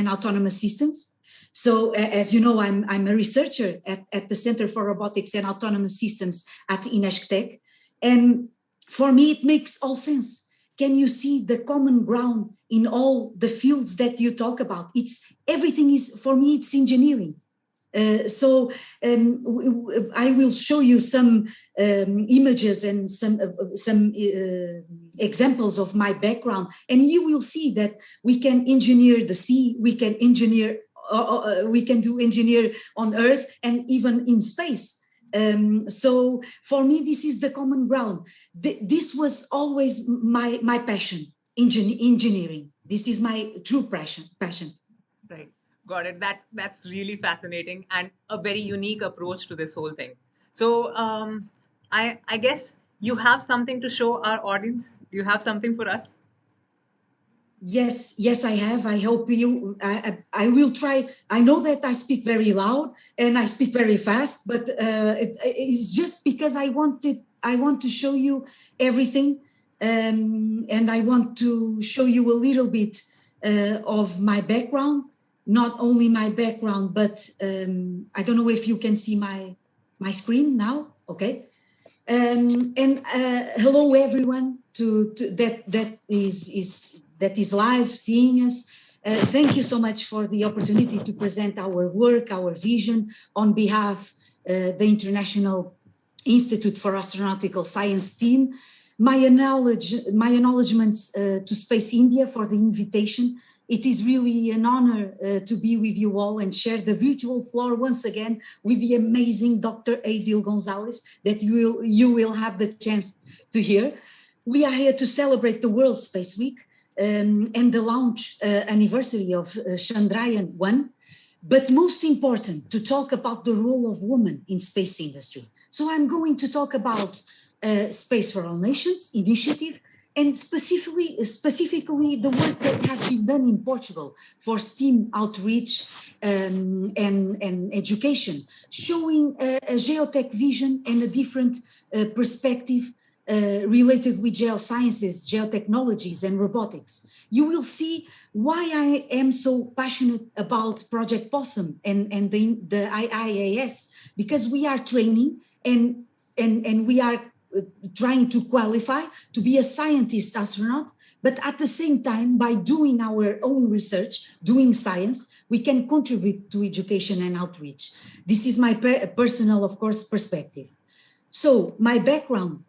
and Autonomous Systems. So as you know, I'm a researcher at the Center for Robotics and Autonomous Systems at INESC. And for me, it makes all sense. Can you see the common ground in all the fields that you talk about? Everything is, for me, it's engineering. So I will show you some images and some examples of my background, and you will see that we can engineer the sea, we can engineer, we can do engineer on Earth and even in space. So for me, this is the common ground. This was always my passion, engineering. This is my true passion. Right. Got it. That's really fascinating and a very unique approach to this whole thing. So I guess you have something to show our audience. Do you have something for us? Yes, I have. I hope you, I will try. I know that I speak very loud and I speak very fast, but it's just because I want to show you everything. And I want to show you a little bit of my background, not only my background, but I don't know if you can see my screen now. Okay. And hello, everyone that is live seeing us. Thank you so much for the opportunity to present our work, our vision on behalf of the International Institute for Astronautical Science team. My acknowledgements to Space India for the invitation. It is really an honor to be with you all and share the virtual floor once again with the amazing Dr. Aidyl Gonzalez that you will have the chance to hear. We are here to celebrate the World Space Week and the launch anniversary of Chandrayaan-1, but most important, to talk about the role of women in space industry. So I'm going to talk about Space for All Nations initiative, and specifically the work that has been done in Portugal for STEAM outreach and education, showing a geotech vision and a different perspective related with geosciences, geotechnologies, and robotics. You will see why I am so passionate about Project PoSSUM and the IIAS, because we are training and we are trying to qualify to be a scientist-astronaut, but at the same time, by doing our own research, doing science, we can contribute to education and outreach. This is my personal, of course, perspective. So my background,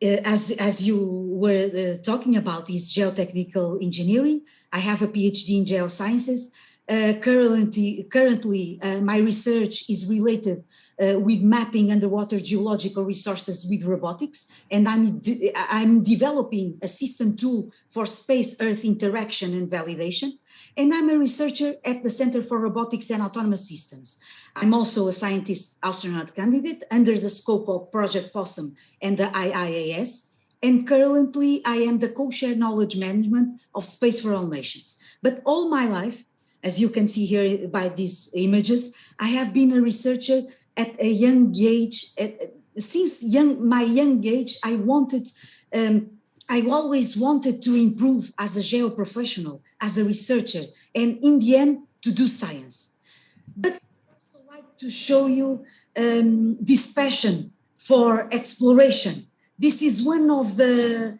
as you were talking about, is geotechnical engineering. I have a PhD in geosciences. Currently, my research is related with mapping underwater geological resources with robotics, and I'm developing a system tool for space-Earth interaction and validation. And I'm a researcher at the Center for Robotics and Autonomous Systems. I'm also a Scientist-Astronaut candidate under the scope of Project PoSSUM and the IIAS. And currently, I am the co-chair knowledge management of Space for All Nations. But all my life, as you can see here by these images, I have been a researcher at a young age. Since my young age, I always wanted to improve as a geo-professional, as a researcher, and in the end, to do science. But I also like to show you this passion for exploration. This is one of the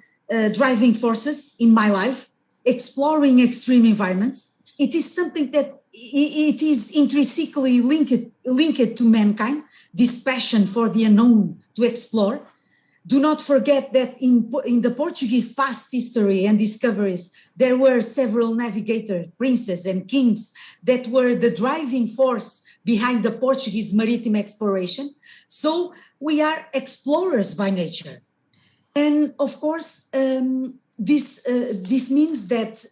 driving forces in my life, exploring extreme environments. It is something that it is intrinsically linked to mankind, this passion for the unknown to explore. Do not forget that in the Portuguese past history and discoveries, there were several navigators, princes, and kings that were the driving force behind the Portuguese maritime exploration. So we are explorers by nature. And of course, this means that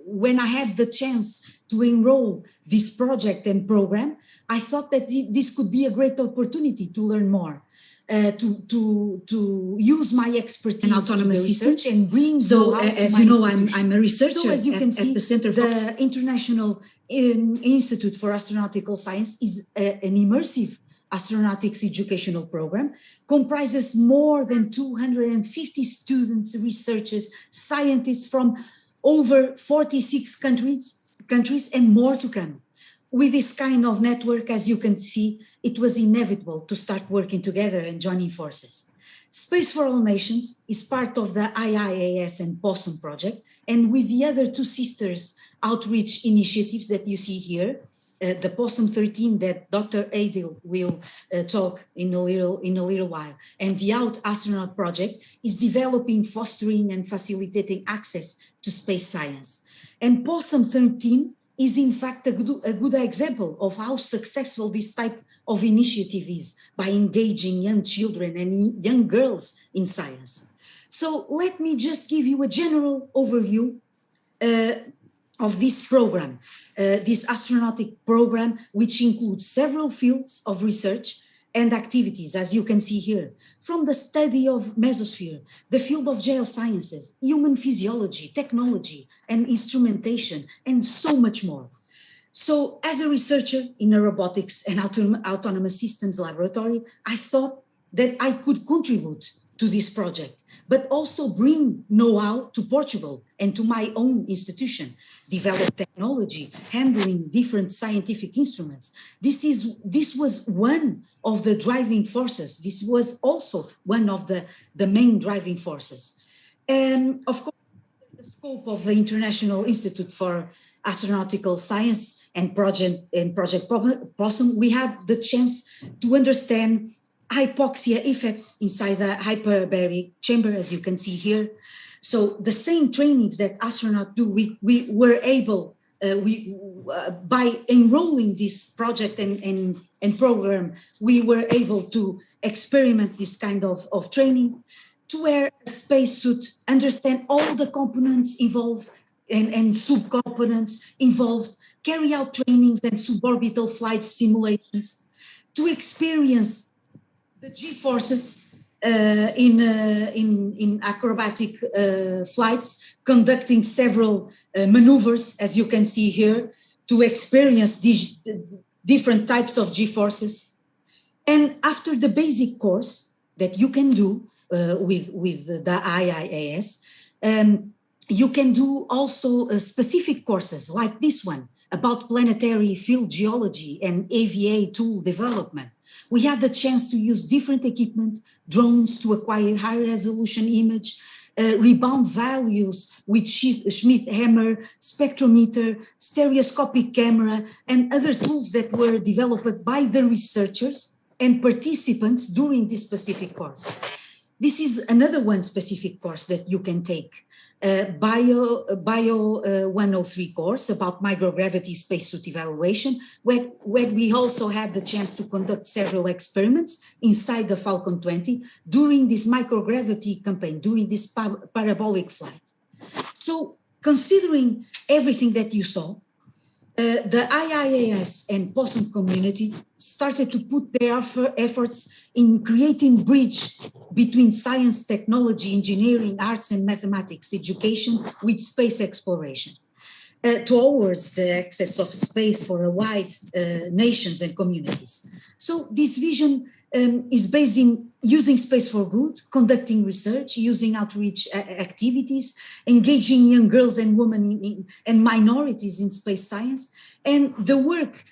when I had the chance to enroll this project and program, I thought that this could be a great opportunity to learn more, to use my expertise in autonomous systems and bring. So, as you know, I'm a researcher. So, as you can see, at the Center for the International Institute for Astronautical Science is an immersive astronautics educational program, comprises more than 250 students, researchers, scientists from over 46 countries countries and more to come. With this kind of network, as you can see, it was inevitable to start working together and joining forces. Space for All Nations is part of the IIAS and PoSSUM project, and with the other two sisters outreach initiatives that you see here, the PoSSUM 13 that Dr. Aidyl will talk in a little while, and the Out Astronaut project is developing, fostering, and facilitating access to space science. And PoSSUM 13 is in fact a good example of how successful this type of initiative is by engaging young children and young girls in science. So let me just give you a general overview of this program, this astronautic program, which includes several fields of research and activities, as you can see here, from the study of Mesosphere, the field of geosciences, human physiology, technology, and instrumentation, and so much more. So as a researcher in a robotics and autonomous systems laboratory, I thought that I could contribute to this project, but also bring know-how to Portugal and to my own institution, develop technology, handling different scientific instruments. This was one of the driving forces. This was also one of the main driving forces. And of course, the scope of the International Institute for Astronautical Science and Project PoSSUM, we had the chance to understand hypoxia effects inside the hyperbaric chamber, as you can see here. So the same trainings that astronauts do, we were able, by enrolling this project and program, we were able to experiment this kind of training, to wear a spacesuit, understand all the components involved and subcomponents involved, carry out trainings and suborbital flight simulations, to experience the G-forces in acrobatic flights, conducting several maneuvers, as you can see here, to experience these different types of G-forces. And after the basic course that you can do with the IIAS, you can do also specific courses like this one about planetary field geology and AVA tool development. We had the chance to use different equipment, drones to acquire high resolution image, rebound values with Schmidt hammer, spectrometer, stereoscopic camera, and other tools that were developed by the researchers and participants during this specific course. This is another one specific course that you can take, Bio 103 course about microgravity spacesuit evaluation, where we also had the chance to conduct several experiments inside the Falcon 20 during this microgravity campaign, during this parabolic flight. So considering everything that you saw, the IIAS and PoSSUM community started to put their efforts in creating bridge between science, technology, engineering, arts, and mathematics education with space exploration towards the access of space for a wide nations and communities. So this vision is based in using space for good, conducting research, using outreach activities, engaging young girls and women and minorities in space science. And the work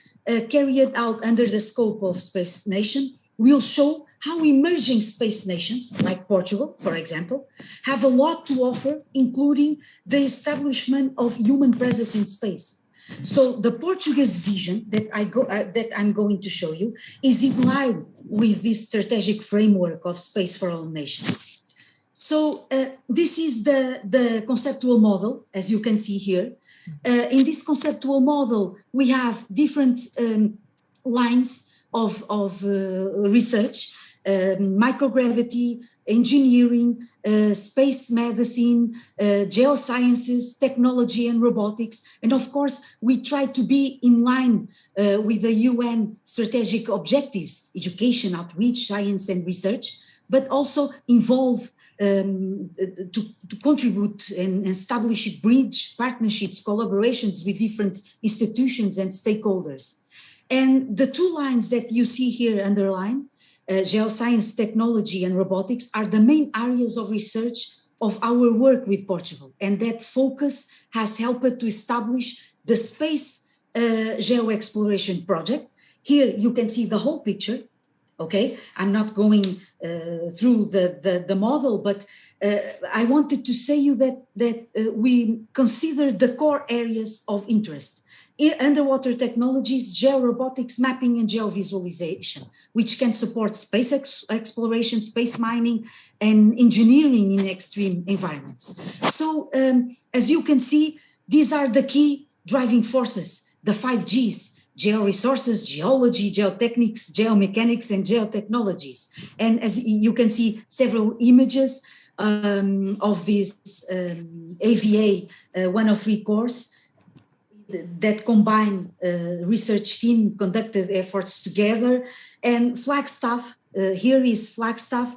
carried out under the scope of Space Nation will show how emerging space nations, like Portugal, for example, have a lot to offer, including the establishment of human presence in space. So the Portuguese vision that I'm going to show you is in line with this strategic framework of Space for All Nations. So this is the conceptual model, as you can see here. In this conceptual model, we have different lines of research, microgravity, engineering, space medicine, geosciences, technology and robotics. And of course, we try to be in line with the UN strategic objectives, education, outreach, science and research, but also involve to contribute and establish bridge partnerships, collaborations with different institutions and stakeholders. And the two lines that you see here underlined, geoscience, technology, and robotics, are the main areas of research of our work with Portugal. And that focus has helped to establish the Space Geo-Exploration Project. Here you can see the whole picture. Okay, I'm not going through the model, but I wanted to say you that we consider the core areas of interest. Underwater technologies, georobotics, mapping, and geovisualization, which can support space exploration, space mining, and engineering in extreme environments. So, as you can see, these are the key driving forces, the 5Gs: georesources, geology, geotechnics, geomechanics, and geotechnologies. And as you can see, several images of this AVA 103 course that combine research team conducted efforts together. And Flagstaff, here is Flagstaff,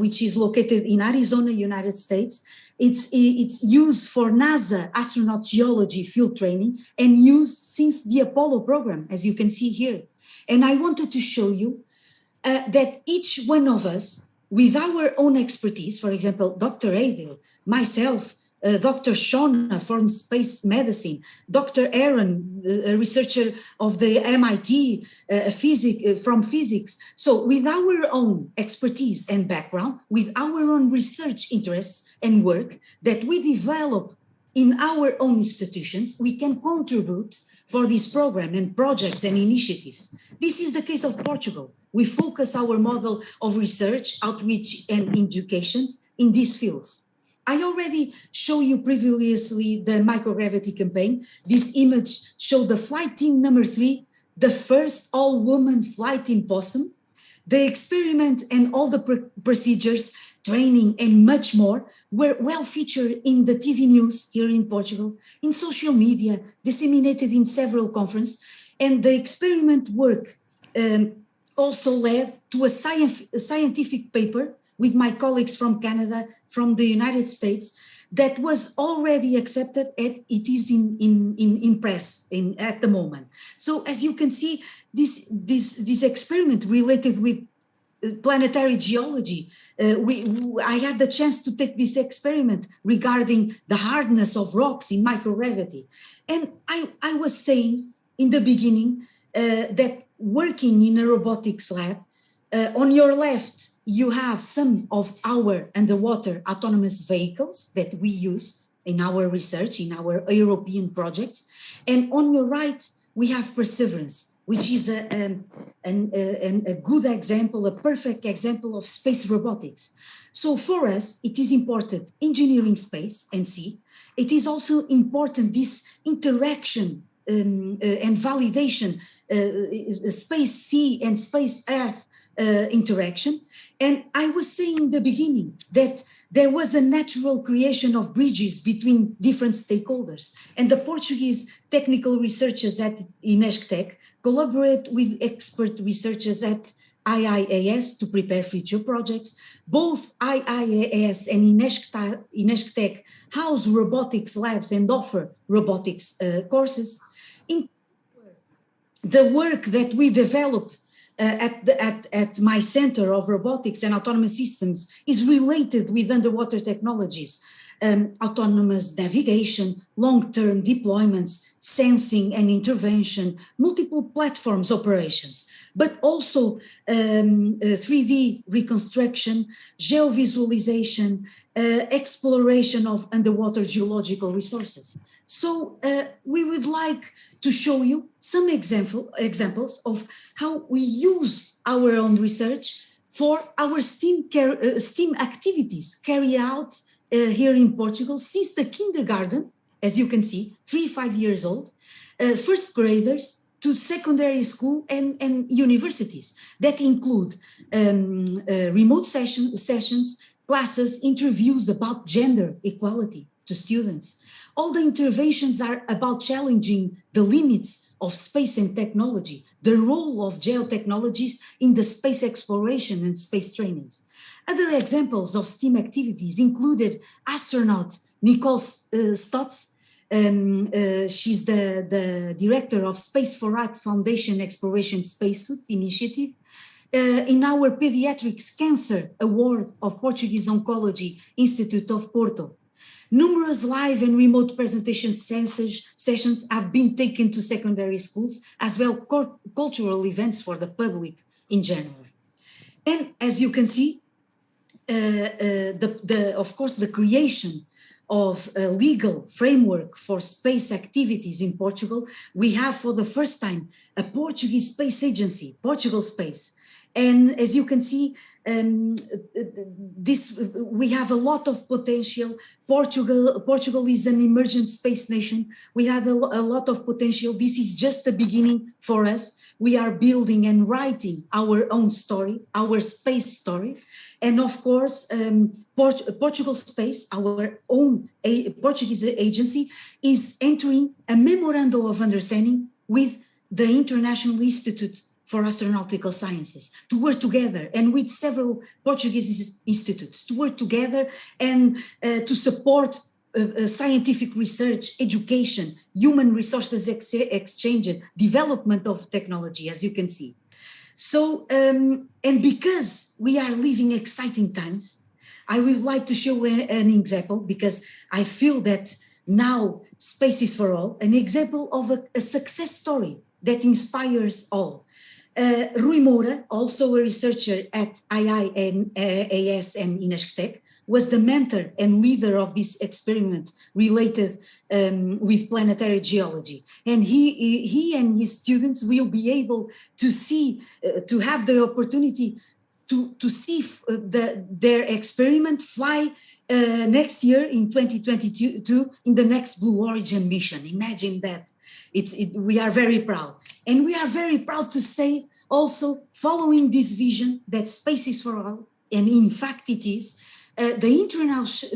which is located in Arizona, United States. It's used for NASA astronaut geology field training and used since the Apollo program, as you can see here. And I wanted to show you that each one of us, with our own expertise, for example, Dr. Aidyl, myself, Dr. Shona from space medicine, Dr. Aaron, a researcher of the MIT from physics. So with our own expertise and background, with our own research interests and work that we develop in our own institutions, we can contribute for this program and projects and initiatives. This is the case of Portugal. We focus our model of research, outreach, and education in these fields. I already showed you previously the microgravity campaign. This image showed the flight team number 3, the first all-woman flight in PoSSUM. The experiment and all the procedures, training, and much more were well featured in the TV news here in Portugal, in social media, disseminated in several conferences. And the experiment work also led to a scientific paper with my colleagues from Canada, from the United States, that was already accepted, and it is in press at the moment. So as you can see, this experiment related with planetary geology, I had the chance to take this experiment regarding the hardness of rocks in microgravity. And I was saying in the beginning that working in a robotics lab, on your left, you have some of our underwater autonomous vehicles that we use in our research, in our European projects. And on your right, we have Perseverance, which is a good example, a perfect example of space robotics. So for us, it is important engineering space and sea. It is also important this interaction and validation, space sea and space earth interaction. And I was saying in the beginning that there was a natural creation of bridges between different stakeholders. And the Portuguese technical researchers at INESC collaborate with expert researchers at IIAS to prepare future projects. Both IIAS and INESC house robotics labs and offer robotics courses. In the work that we developed at my Center of Robotics and Autonomous Systems is related with underwater technologies, autonomous navigation, long-term deployments, sensing and intervention, multiple platforms operations, but also 3D reconstruction, geovisualization, exploration of underwater geological resources. So we would like to show you some examples of how we use our own research for our STEAM activities carried out here in Portugal since the kindergarten, as you can see, 3-5 years old, first graders to secondary school and universities that include remote sessions, classes, interviews about gender equality to students. All the interventions are about challenging the limits of space and technology, the role of geotechnologies in the space exploration and space trainings. Other examples of STEAM activities included astronaut Nicole Stotz. She's the director of Space for Art Foundation Exploration Spacesuit Initiative. In our Pediatrics Cancer Award of Portuguese Oncology Institute of Porto. Numerous live and remote presentation sessions have been taken to secondary schools, as well cultural events for the public in general. And as you can see, of course, the creation of a legal framework for space activities in Portugal, we have for the first time a Portuguese space agency, Portugal Space. And as you can see, we have a lot of potential. Portugal is an emergent space nation. We have a lot of potential. This is just the beginning for us. We are building and writing our own story, our space story. And of course, Portugal Space, our own Portuguese agency, is entering a memorandum of understanding with the International Institute for Astronautical Sciences to work together, and with several Portuguese institutes to work together and to support scientific research, education, human resources exchange, development of technology, as you can see. So, and because we are living exciting times, I would like to show an example, because I feel that now space is for all, an example of a success story that inspires all. Rui Moura, also a researcher at IIAS and INESC, was the mentor and leader of this experiment related with planetary geology. And he and his students will be able to see, to have the opportunity to see their experiment fly next year in 2022 in the next Blue Origin mission. Imagine that. We are very proud. And we are very proud to say also, following this vision that space is for all, and in fact it is, the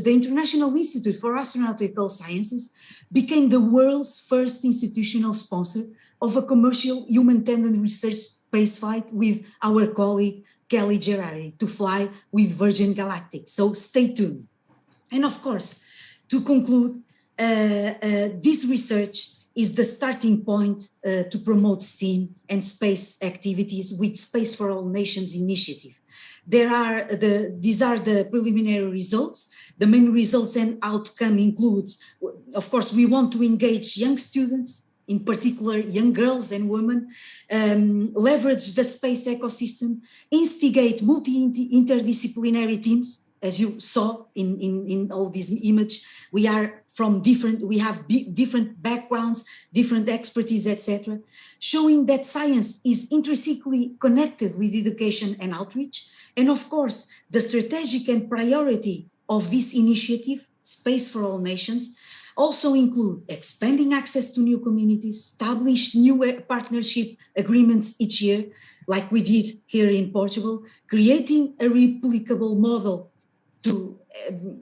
International Institute for Astronautical Sciences became the world's first institutional sponsor of a commercial human-tended research spaceflight with our colleague Kelly Gerardi to fly with Virgin Galactic. So stay tuned. And of course, to conclude, this research is the starting point to promote STEAM and space activities with Space for All Nations initiative. These are the preliminary results. The main results and outcome include, of course, we want to engage young students, in particular young girls and women, leverage the space ecosystem, instigate multi-interdisciplinary teams. As you saw in all these images, we have different backgrounds, different expertise, etc., showing that science is intrinsically connected with education and outreach. And of course, the strategic and priority of this initiative, Space for All Nations, also include expanding access to new communities, establish new partnership agreements each year, like we did here in Portugal, creating a replicable model to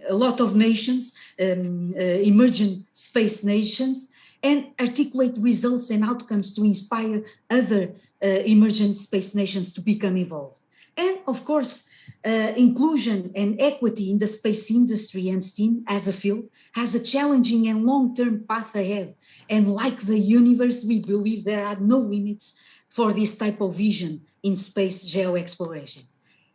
a lot of nations, emerging space nations, and articulate results and outcomes to inspire other emergent space nations to become involved. And of course, inclusion and equity in the space industry and STEAM as a field has a challenging and long-term path ahead. And like the universe, we believe there are no limits for this type of vision in space geo-exploration.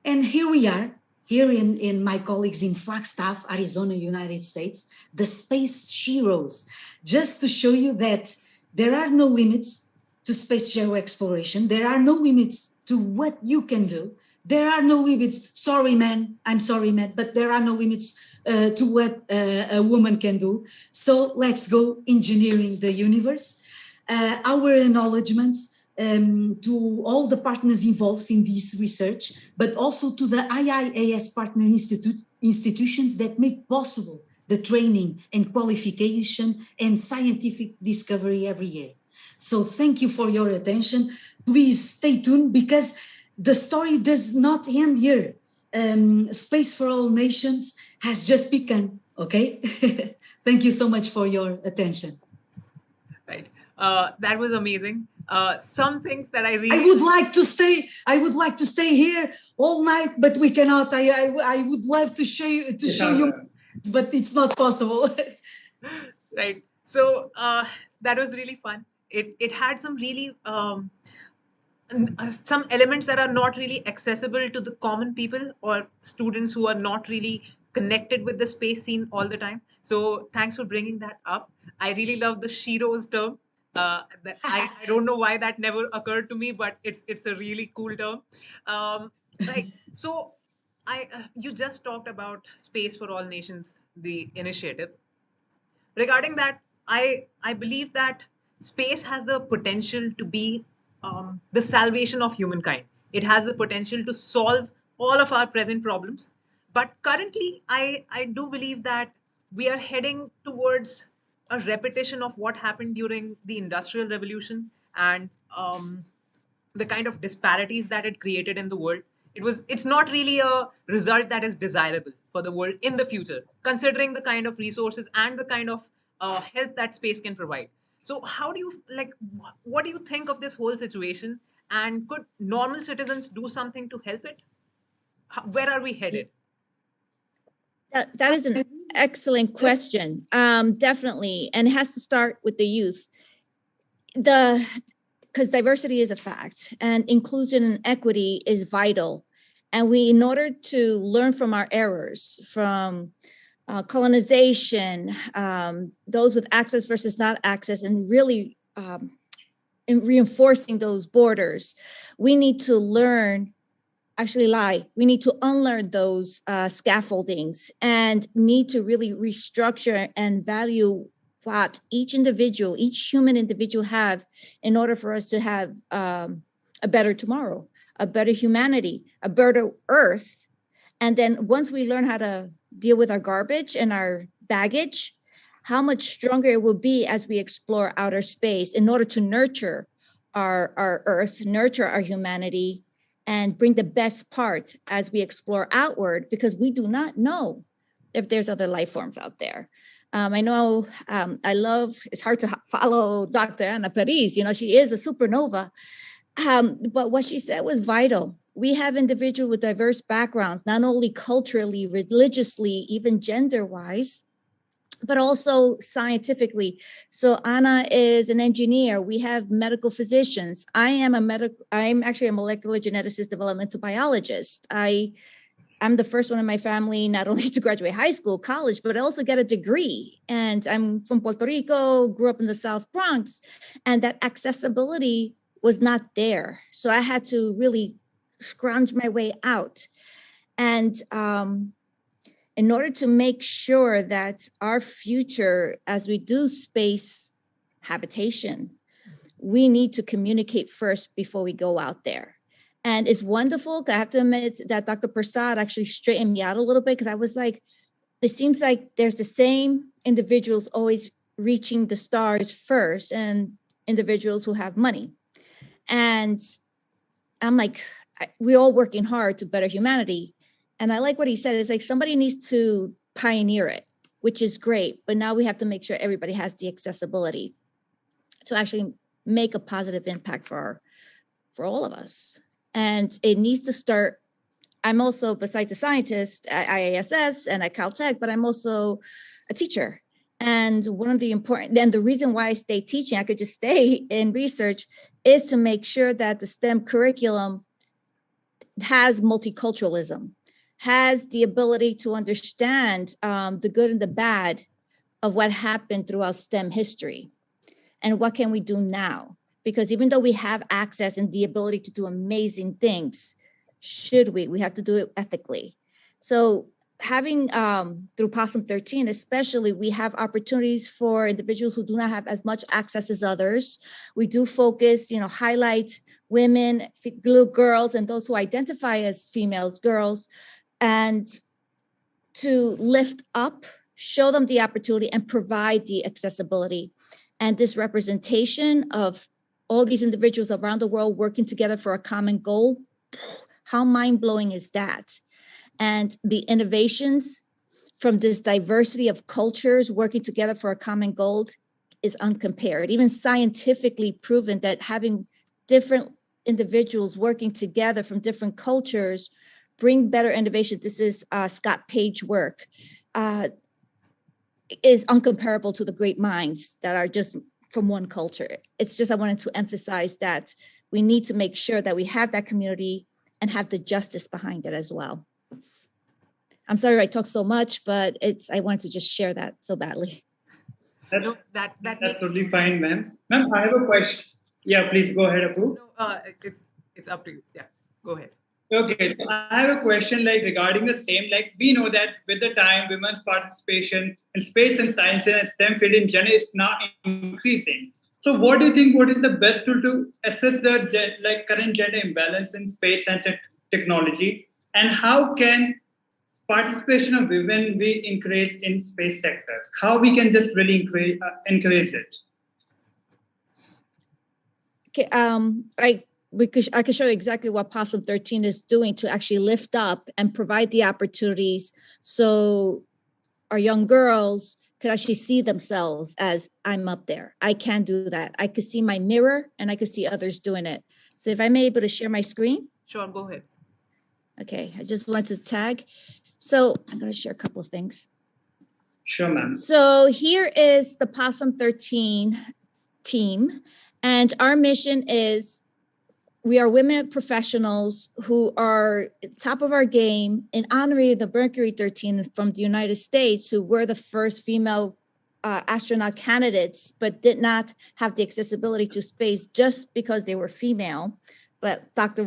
And here we are, here in my colleagues in Flagstaff, Arizona, United States, the space heroes, just to show you that there are no limits to space geo-exploration. There are no limits to what you can do. There are no limits, sorry man, I'm sorry man, but there are no limits to what a woman can do. So let's go engineering the universe. Our acknowledgements to all the partners involved in this research, but also to the IIAS partner institutions that make possible the training and qualification and scientific discovery every year. So thank you for your attention. Please stay tuned, because the story does not end here. Space for All Nations has just begun, okay? Thank you so much for your attention. Right. That was amazing. Some things that I really... I would like to stay here all night, but we cannot. I would love to show you, but it's not possible. Right. So that was really fun. It had some really some elements that are not really accessible to the common people or students who are not really connected with the space scene all the time. So thanks for bringing that up. I really love the Shiro's term. I don't know why that never occurred to me, but it's a really cool term. Right. So you just talked about Space for All Nations, the initiative. Regarding that, I believe that space has the potential to be the salvation of humankind. It has the potential to solve all of our present problems. But currently, I do believe that we are heading towards a repetition of what happened during the Industrial Revolution, and the kind of disparities that it created in the world. It's not really a result that is desirable for the world in the future, considering the kind of resources and the kind of help that space can provide. So how do you like what do you think of this whole situation, and could normal citizens do something to help it? Where are we headed? That is an excellent question. Definitely. And it has to start with the youth. Because diversity is a fact, and inclusion and equity is vital. And in order to learn from our errors, from colonization, those with access versus not access, and really in reinforcing those borders, we need to we need to unlearn those scaffoldings and need to really restructure and value what each human individual have in order for us to have a better tomorrow, a better humanity, a better earth. And then once we learn how to deal with our garbage and our baggage, how much stronger it will be as we explore outer space in order to nurture our earth, nurture our humanity, and bring the best part as we explore outward, because we do not know if there's other life forms out there. I know it's hard to follow Dr. Ana Pires, she is a supernova. But what she said was vital. We have individuals with diverse backgrounds, not only culturally, religiously, even gender-wise, but also scientifically. So Ana is an engineer. We have medical physicians. I'm actually a molecular geneticist, developmental biologist. I'm the first one in my family not only to graduate high school, college, but also get a degree. And I'm from Puerto Rico, grew up in the South Bronx, and that accessibility was not there. So I had to really scrounge my way out. And in order to make sure that our future, as we do space habitation, we need to communicate first before we go out there. And it's wonderful. I have to admit that Dr. Prasad actually straightened me out a little bit, because I was like, it seems like there's the same individuals always reaching the stars first, and individuals who have money. And I'm like, we're all working hard to better humanity. And I like what he said. It's like somebody needs to pioneer it, which is great. But now we have to make sure everybody has the accessibility to actually make a positive impact for all of us. And it needs to start. I'm also, besides a scientist at IIAS and at Caltech, but I'm also a teacher. And the reason why I stay teaching, I could just stay in research, is to make sure that the STEM curriculum has multiculturalism, has the ability to understand the good and the bad of what happened throughout STEM history, and what can we do now? Because even though we have access and the ability to do amazing things, we have to do it ethically. So having through PoSSUM 13, especially, we have opportunities for individuals who do not have as much access as others. We do focus, highlight women, girls, and those who identify as females, girls, and to lift up, show them the opportunity, and provide the accessibility. And this representation of all these individuals around the world working together for a common goal, how mind-blowing is that? And the innovations from this diversity of cultures working together for a common goal is uncompared. Even scientifically proven that having different individuals working together from different cultures bring better innovation. This is Scott Page work, is uncomparable to the great minds that are just from one culture. It's just, I wanted to emphasize that we need to make sure that we have that community and have the justice behind it as well. I'm sorry I talk so much, but I wanted to just share that so badly. No, that That's makes totally fine, ma'am. Ma'am, I have a question. Yeah, please go ahead, Apu. no, it's up to you. Yeah, go ahead. Okay, so I have a question like regarding the same. Like we know that with the time, women's participation in space and science and STEM field in general is now increasing. So, what do you think? What is the best tool to assess the current gender imbalance in space science and technology, and how can participation of women be increased in space sector? How we can just really encourage it? Okay, I can show you exactly what PoSSUM 13 is doing to actually lift up and provide the opportunities so our young girls could actually see themselves as I'm up there. I can do that. I could see my mirror and I could see others doing it. So if I'm able to share my screen. Sure, go ahead. Okay, I just want to tag. So I'm going to share a couple of things. Sure, ma'am. So here is the PoSSUM 13 team. And our mission is we are women professionals who are top of our game in honoring the Mercury 13 from the United States, who were the first female astronaut candidates, but did not have the accessibility to space just because they were female. But Dr.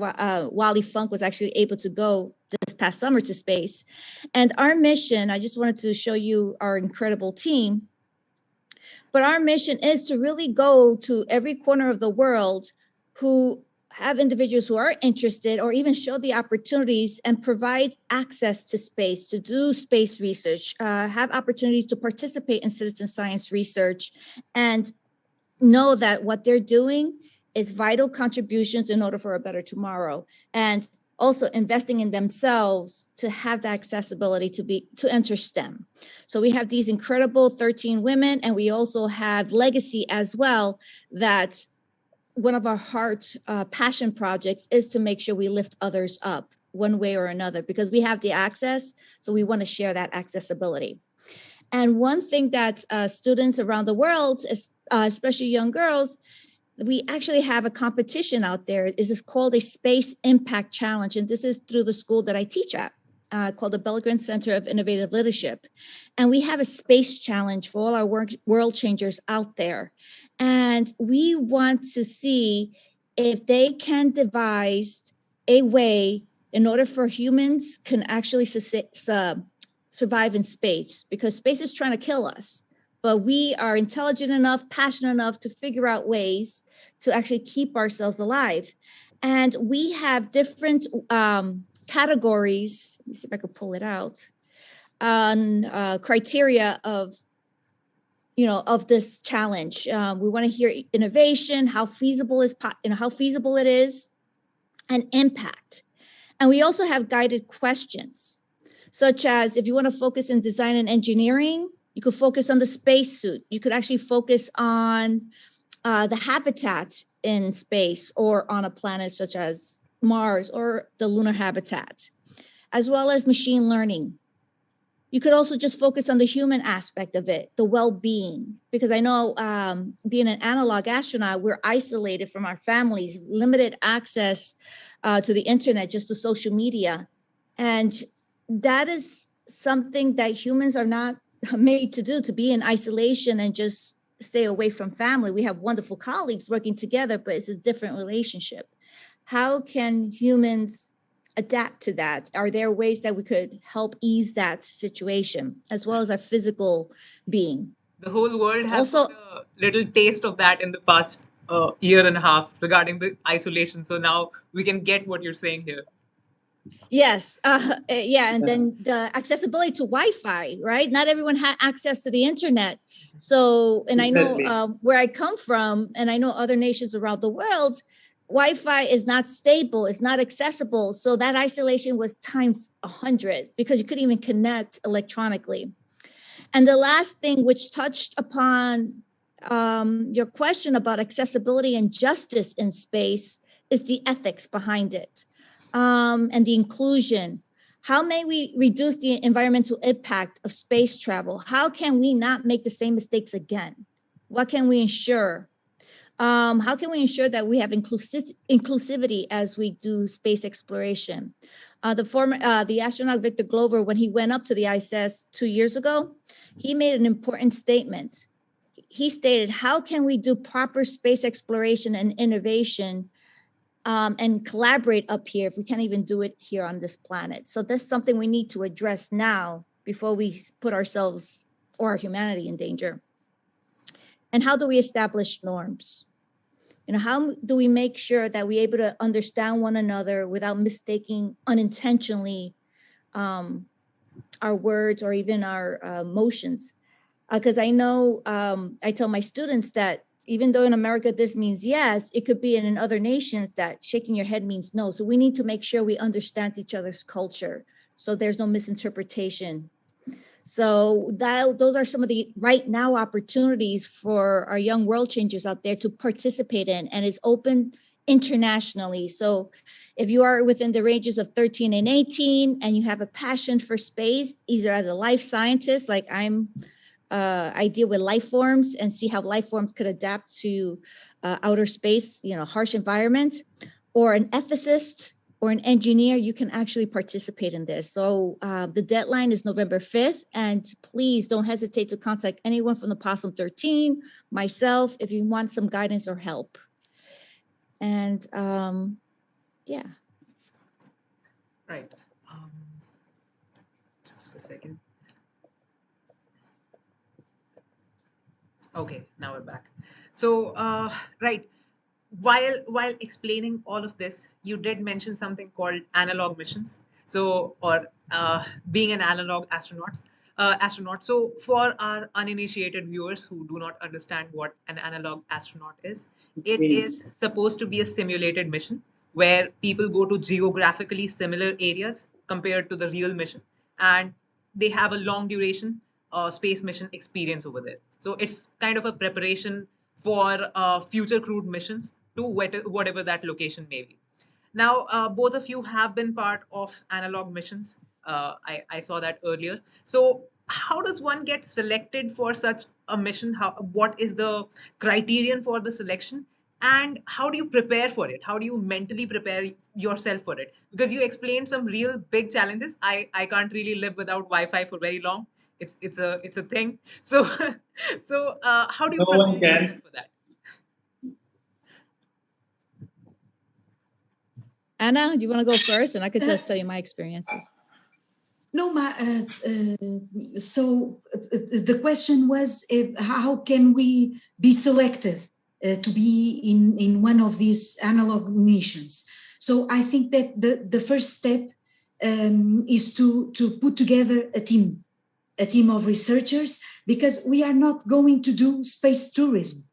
Wally Funk was actually able to go this past summer to space. And our mission, I just wanted to show you our incredible team. But our mission is to really go to every corner of the world who have individuals who are interested or even show the opportunities and provide access to space, to do space research, have opportunities to participate in citizen science research, and know that what they're doing is vital contributions in order for a better tomorrow. And also investing in themselves to have the accessibility to enter STEM. So we have these incredible 13 women, and we also have legacy as well, that one of our heart passion projects is to make sure we lift others up one way or another, because we have the access. So we want to share that accessibility. And one thing that students around the world, especially young girls, we actually have a competition out there. This is called a Space Impact Challenge. And this is through the school that I teach at, called the Belgrade Center of Innovative Leadership. And we have a space challenge for all our world changers out there. And we want to see if they can devise a way in order for humans can actually survive in space, because space is trying to kill us. But we are intelligent enough, passionate enough to figure out ways to actually keep ourselves alive. And we have different categories. Let me see if I could pull it out. On criteria of this challenge. We want to hear innovation, how feasible it is, and impact. And we also have guided questions, such as if you want to focus in design and engineering, you could focus on the spacesuit. You could actually focus on the habitat in space or on a planet such as Mars or the lunar habitat, as well as machine learning. You could also just focus on the human aspect of it, the well-being, because I know being an analog astronaut, we're isolated from our families, limited access to the internet, just to social media. And that is something that humans are not made to do, to be in isolation and just stay away from family. We have wonderful colleagues working together, but it's a different relationship. How can humans adapt to that? Are there ways that we could help ease that situation, as well as our physical being? The whole world has Also, got a little taste of that in the past year and a half regarding the isolation. So now we can get what you're saying here. Yes. And then the accessibility to Wi-Fi, right? Not everyone had access to the internet. So, and I know where I come from, and I know other nations around the world, Wi-Fi is not stable, it's not accessible. So that isolation was times 100 because you couldn't even connect electronically. And the last thing, which touched upon your question about accessibility and justice in space, is the ethics behind it. And the inclusion. How may we reduce the environmental impact of space travel? How can we not make the same mistakes again? What can we ensure? How can we ensure that we have inclusivity as we do space exploration? The astronaut Victor Glover, when he went up to the ISS 2 years ago, he made an important statement. He stated, how can we do proper space exploration and innovation and collaborate up here if we can't even do it here on this planet? So that's something we need to address now before we put ourselves or our humanity in danger. And how do we establish norms? You know, how do we make sure that we're able to understand one another without mistaking unintentionally our words or even our motions? Because I know I tell my students that even though in America this means yes, it could be in other nations that shaking your head means no. So we need to make sure we understand each other's culture so there's no misinterpretation. So those are some of the right now opportunities for our young world changers out there to participate in, and is open internationally. So if you are within the ranges of 13 and 18 and you have a passion for space, either as a life scientist, like I deal with life forms and see how life forms could adapt to outer space, you know, harsh environments, or an ethicist or an engineer, you can actually participate in this. So the deadline is November 5th, and please don't hesitate to contact anyone from the PoSSUM 13, myself, if you want some guidance or help. And yeah. Right. Just a second. Okay, now we're back. So, right. While explaining all of this, you did mention something called analog missions. So, or being an analog astronaut. So, for our uninitiated viewers who do not understand what an analog astronaut is, it is supposed to be a simulated mission where people go to geographically similar areas compared to the real mission, and they have a long duration space mission experience over there. So, it's kind of a preparation for future crewed missions to whatever that location may be. Now, both of you have been part of analog missions. I saw that earlier. So how does one get selected for such a mission? What is the criterion for the selection? And how do you prepare for it? How do you mentally prepare yourself for it? Because you explained some real big challenges. I can't really live without Wi-Fi for very long. It's a thing. So how do you prepare yourself for that? Anna, do you want to go first? And I could just tell you my experiences. No, so the question was, how can we be selected to be in one of these analog missions? So I think that the first step is to put together a team of researchers, because we are not going to do space tourism.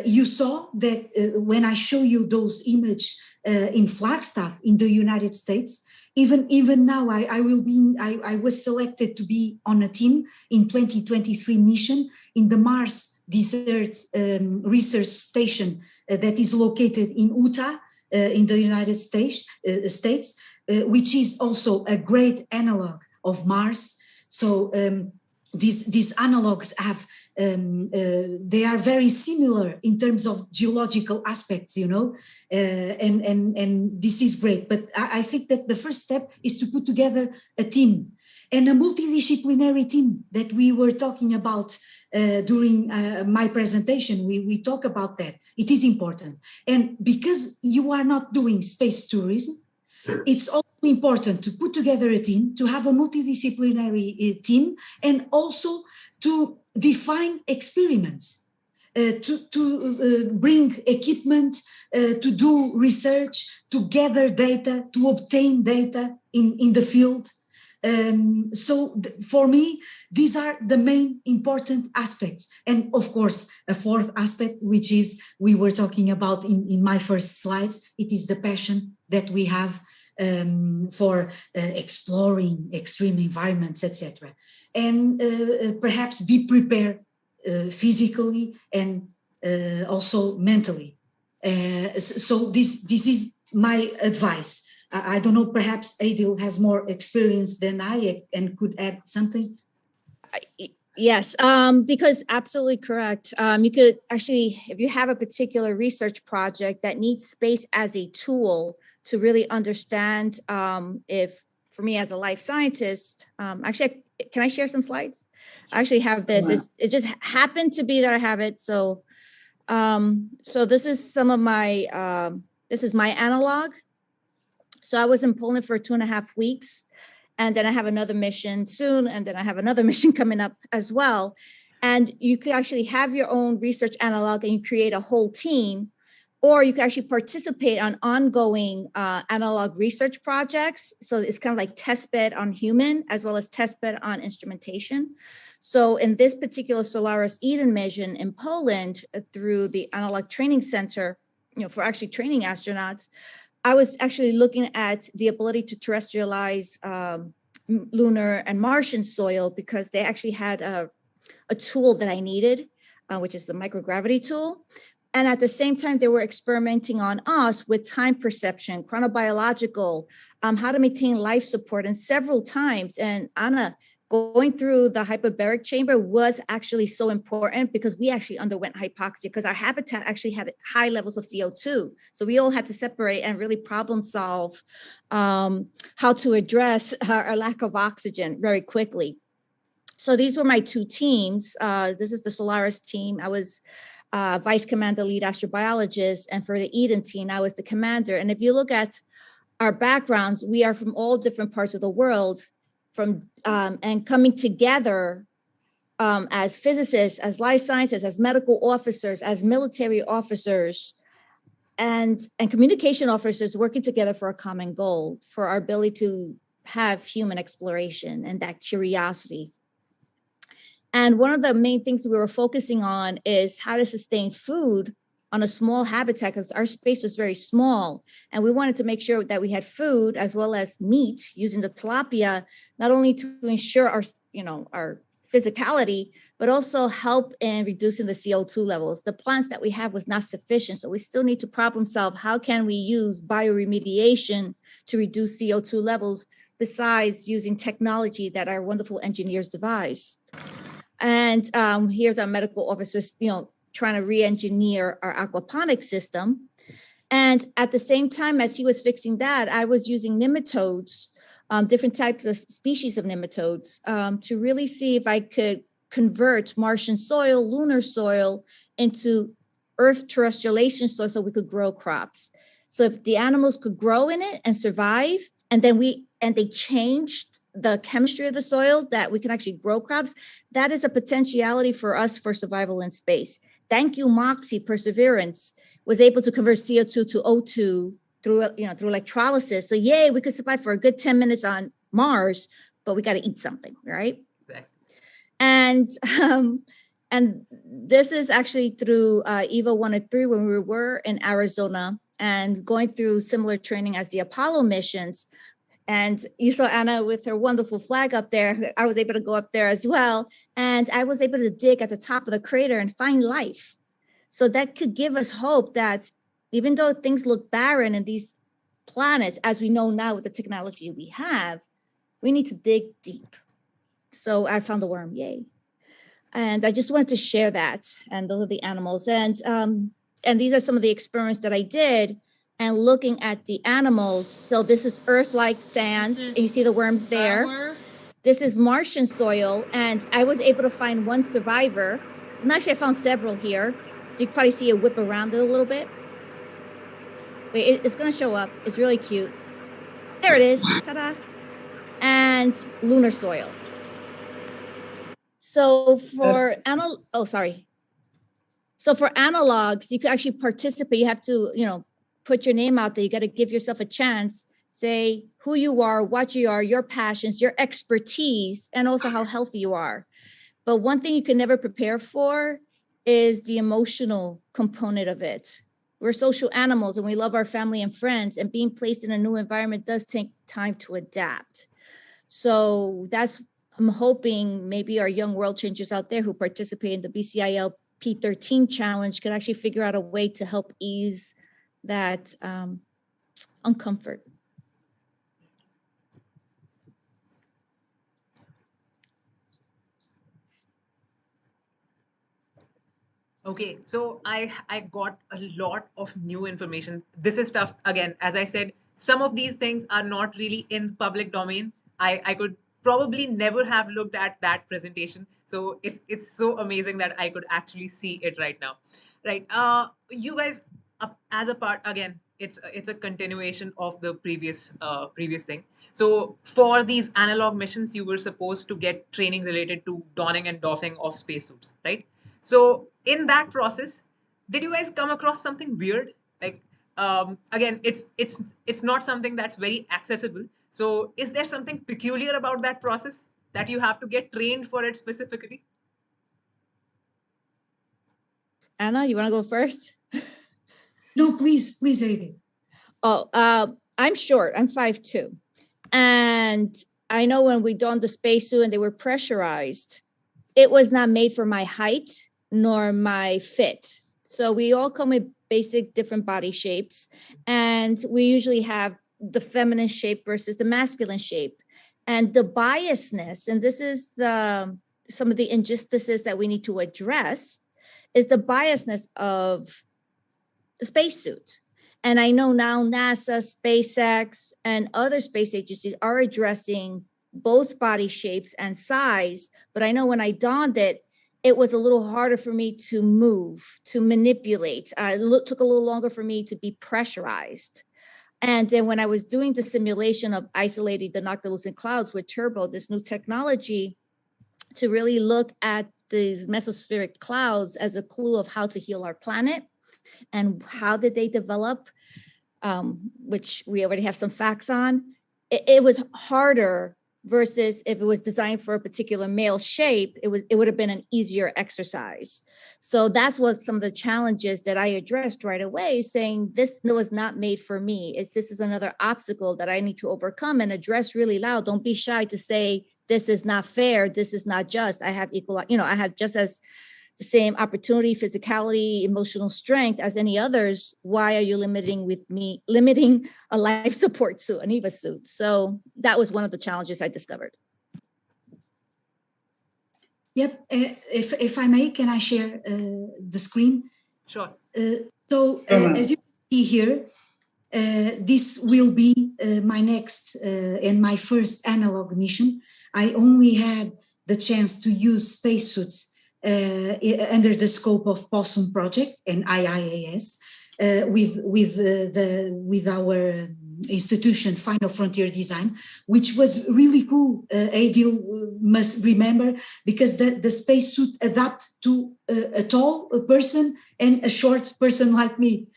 You saw that when I show you those images in Flagstaff in the United States, even now I was selected to be on a team in 2023 mission in the Mars Desert Research Station that is located in Utah in the United States, which is also a great analog of Mars. So these analogs have they are very similar in terms of geological aspects, you know, and this is great. But I think that the first step is to put together a team, and a multidisciplinary team that we were talking about during my presentation. We talk about that. It is important, and because you are not doing space tourism, it's also important to put together a team, to have a multidisciplinary team, and also to define experiments, to bring equipment, to do research, to gather data, to obtain data in the field. So for me, these are the main important aspects. And of course, a fourth aspect, which is we were talking about in my first slides, it is the passion that we have for exploring extreme environments, etc. And perhaps be prepared physically and also mentally. So this is my advice. I don't know, perhaps Aidyl has more experience than I and could add something. Yes, because absolutely correct. You could actually, if you have a particular research project that needs space as a tool to really understand if, for me as a life scientist, actually, can I share some slides? I actually have this. It just happened to be that I have it. So, so this is some of my, this is my analog. So I was in Poland for 2.5 weeks, and then I have another mission soon, and then I have another mission coming up as well. And you could actually have your own research analog and you create a whole team, or you can actually participate on ongoing analog research projects. So it's kind of like test bed on human as well as test bed on instrumentation. So in this particular Solaris Eden mission in Poland, through the Analog Training Center, for actually training astronauts, I was actually looking at the ability to terrestrialize lunar and Martian soil, because they actually had a tool that I needed, which is the microgravity tool. And at the same time, they were experimenting on us with time perception, chronobiological, how to maintain life support, and several times. And Anna, going through the hyperbaric chamber was actually so important, because we actually underwent hypoxia because our habitat actually had high levels of CO2. So we all had to separate and really problem solve how to address our lack of oxygen very quickly. So these were my two teams. This is the Solaris team. I was vice commander, lead astrobiologist. And for the Eden team, I was the commander. And if you look at our backgrounds, we are from all different parts of the world, and coming together as physicists, as life scientists, as medical officers, as military officers, and communication officers, working together for a common goal, for our ability to have human exploration and that curiosity. And one of the main things we were focusing on is how to sustain food on a small habitat, because our space was very small. And we wanted to make sure that we had food as well as meat using the tilapia, not only to ensure our physicality, but also help in reducing the CO2 levels. The plants that we have was not sufficient. So we still need to problem solve. How can we use bioremediation to reduce CO2 levels, besides using technology that our wonderful engineers devised? And here's our medical officers, trying to re-engineer our aquaponics system. And at the same time as he was fixing that, I was using nematodes, different types of species of nematodes, to really see if I could convert Martian soil, lunar soil, into Earth terrestrialization soil so we could grow crops. So if the animals could grow in it and survive, and then they changed the chemistry of the soil that we can actually grow crops, that is a potentiality for us for survival in space. Thank you, Moxie. Perseverance was able to convert CO2 to O2 through electrolysis. So yay, we could survive for a good 10 minutes on Mars, but we got to eat something, right? Exactly. And this is actually through EVA 1 and 3 when we were in Arizona and going through similar training as the Apollo missions. And you saw Anna with her wonderful flag up there. I was able to go up there as well. And I was able to dig at the top of the crater and find life. So that could give us hope that even though things look barren in these planets, as we know now with the technology we have, we need to dig deep. So I found a worm, yay. And I just wanted to share that. And those are the animals. And these are some of the experiments that I did. And looking at the animals, so this is Earth-like sand, and you see the worms there. This is Martian soil, and I was able to find one survivor. And actually, I found several here, so you can probably see it whip around it a little bit. Wait, it's going to show up. It's really cute. There it is. Ta-da! And lunar soil. So for So for analogs, you can actually participate. You have to, put your name out there. You got to give yourself a chance, say who you are, what you are, your passions, your expertise, and also how healthy you are. But one thing you can never prepare for is the emotional component of it. We're social animals and we love our family and friends, and being placed in a new environment does take time to adapt. So I'm hoping maybe our young world changers out there who participate in the BCIL P13 challenge could actually figure out a way to help ease that uncomfort. Okay, so I got a lot of new information. This is stuff, again, as I said, some of these things are not really in public domain. I could probably never have looked at that presentation. So it's so amazing that I could actually see it right now. Right. You guys, as a part, again, it's a continuation of the previous thing. So for these analog missions, you were supposed to get training related to donning and doffing of spacesuits, right? So in that process, did you guys come across something weird? Like, again, it's not something that's very accessible. So is there something peculiar about that process that you have to get trained for it specifically? Anna, you want to go first? No, please, Aidyl. Oh, I'm short. I'm 5'2". And I know when we donned the spacesuit and they were pressurized, it was not made for my height nor my fit. So we all come with basic different body shapes. And we usually have the feminine shape versus the masculine shape. And the biasness, and this is some of the injustices that we need to address, is the biasness of the spacesuit. And I know now NASA, SpaceX, and other space agencies are addressing both body shapes and size. But I know when I donned it, it was a little harder for me to move, to manipulate. It took a little longer for me to be pressurized. And then when I was doing the simulation of isolating the noctilucent clouds with Turbo, this new technology, to really look at these mesospheric clouds as a clue of how to heal our planet and how did they develop, which we already have some facts on. It was harder versus if it was designed for a particular male shape, it would have been an easier exercise. So that's what some of the challenges that I addressed right away, saying this was not made for me. This is another obstacle that I need to overcome and address really loud. Don't be shy to say, this is not fair. This is not just. I have equal, I have just as the same opportunity, physicality, emotional strength as any others. Why are you limiting a life support suit, an EVA suit? So that was one of the challenges I discovered. Yep. If I may, can I share the screen? Sure. As you see here, this will be my next and my first analog mission. I only had the chance to use spacesuits under the scope of PoSSUM project and IIAS with our institution, Final Frontier Design, which was really cool. Aidyl must remember, because the spacesuit adapt to a tall person and a short person like me.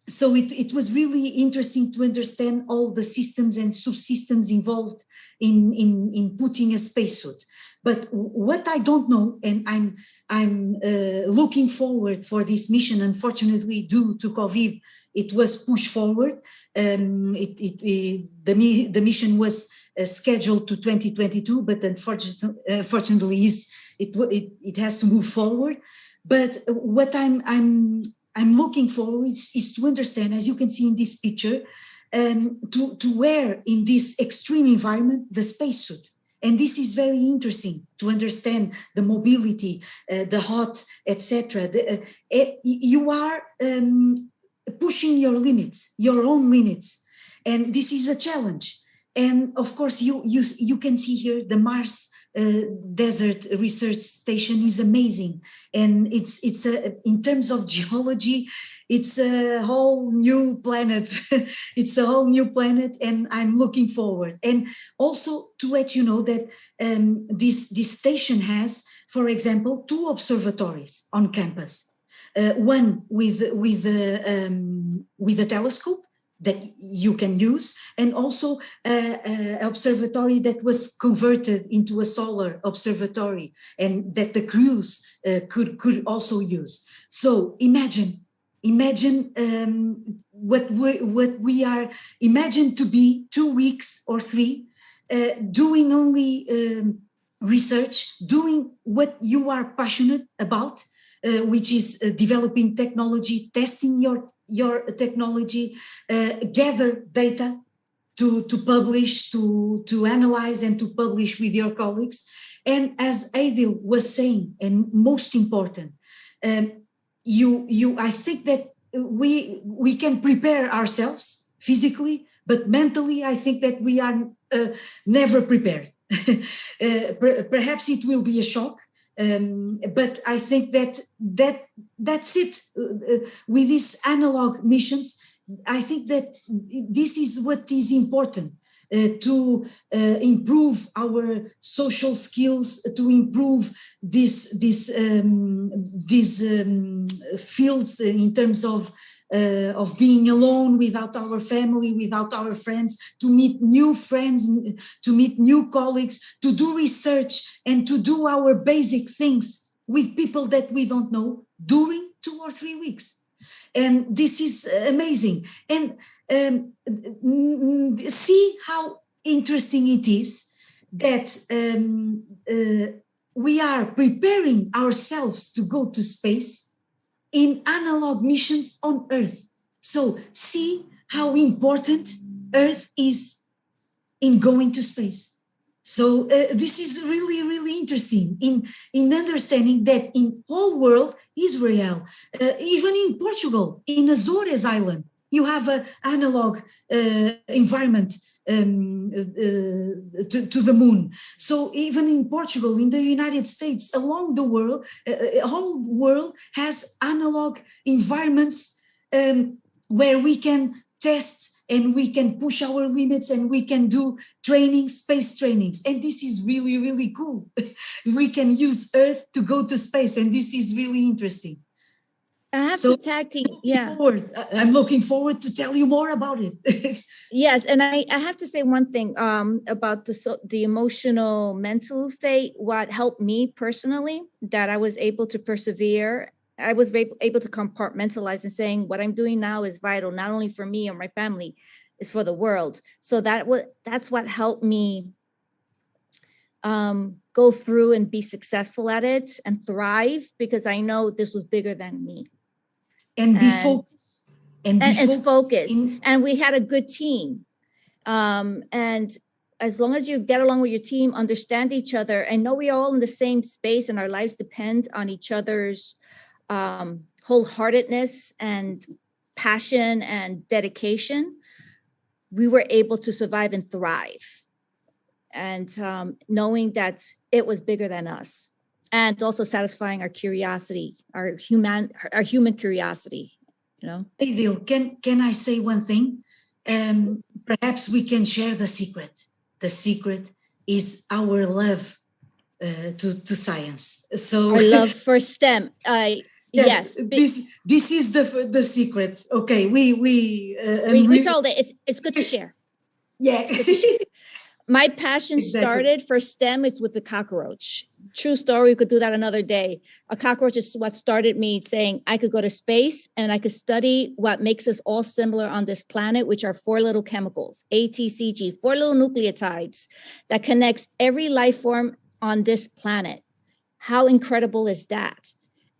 So it was really interesting to understand all the systems and subsystems involved in putting a spacesuit. But what I don't know, and I'm looking forward for this mission. Unfortunately, due to COVID, it was pushed forward. The mission was scheduled to 2022, but unfortunately, it has to move forward. But what I'm looking forward is to understand, as you can see in this picture, to wear in this extreme environment the spacesuit. And this is very interesting to understand the mobility, the hot, etc. You are pushing your limits, your own limits, and this is a challenge. And of course, you can see here the Mars Desert Research Station is amazing, and it's in terms of geology, it's a whole new planet. It's a whole new planet, and I'm looking forward. And also to let you know that this station has, for example, 2 observatories on campus. One with a telescope that you can use, and also an observatory that was converted into a solar observatory, and that the crews could also use. So imagine what we are. Imagine to be 2 weeks or 3 doing only research, doing what you are passionate about, which is developing technology, testing your technology, gather data to publish, to analyze, and to publish with your colleagues. And as Aidyl was saying, and most important, I think that we can prepare ourselves physically, but mentally, I think that we are never prepared. Perhaps it will be a shock, but I think that's it. With these analog missions, I think that this is what is important. To improve our social skills, to improve these fields in terms of being alone without our family, without our friends, to meet new friends, to meet new colleagues, to do research and to do our basic things with people that we don't know during 2 or 3 weeks. And this is amazing. And see how interesting it is that we are preparing ourselves to go to space in analog missions on Earth. So see how important Earth is in going to space. So this is really, really interesting in understanding that in whole world, Israel, even in Portugal, in Azores Island, you have an analog environment to the moon. So even in Portugal, in the United States, along the world, whole world has analog environments where we can test and we can push our limits and we can do training, space trainings. And this is really, really cool. We can use Earth to go to space, and this is really interesting. I have to tag team. Yeah. I'm looking forward to tell you more about it. Yes. And I have to say one thing about the emotional mental state. What helped me personally, that I was able to persevere. I was able to compartmentalize and saying what I'm doing now is vital, not only for me or my family, it's for the world. So that's what helped me go through and be successful at it and thrive, because I know this was bigger than me. And be focused. And focused. And we had a good team. And as long as you get along with your team, understand each other, and know we're all in the same space and our lives depend on each other's wholeheartedness and passion and dedication, we were able to survive and thrive. And knowing that it was bigger than us. And also satisfying our curiosity, our human curiosity, you know. Aidyl, can I say one thing? Perhaps we can share the secret. The secret is our love to science. So our love for STEM. Yes. This is the secret. Okay, we told it. It's good to share. Yeah. My passion started for STEM. It's with the cockroach. True story. We could do that another day. A cockroach is what started me saying I could go to space and I could study what makes us all similar on this planet, which are 4 little chemicals, ATCG, 4 little nucleotides that connects every life form on this planet. How incredible is that?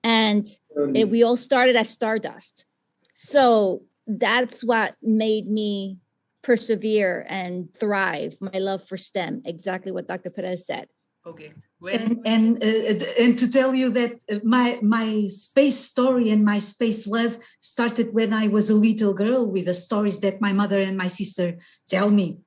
And we all started as stardust. So that's what made me persevere and thrive. My love for STEM, exactly what Dr. Pires said. Okay. And to tell you that my space story and my space love started when I was a little girl, with the stories that my mother and my sister tell me.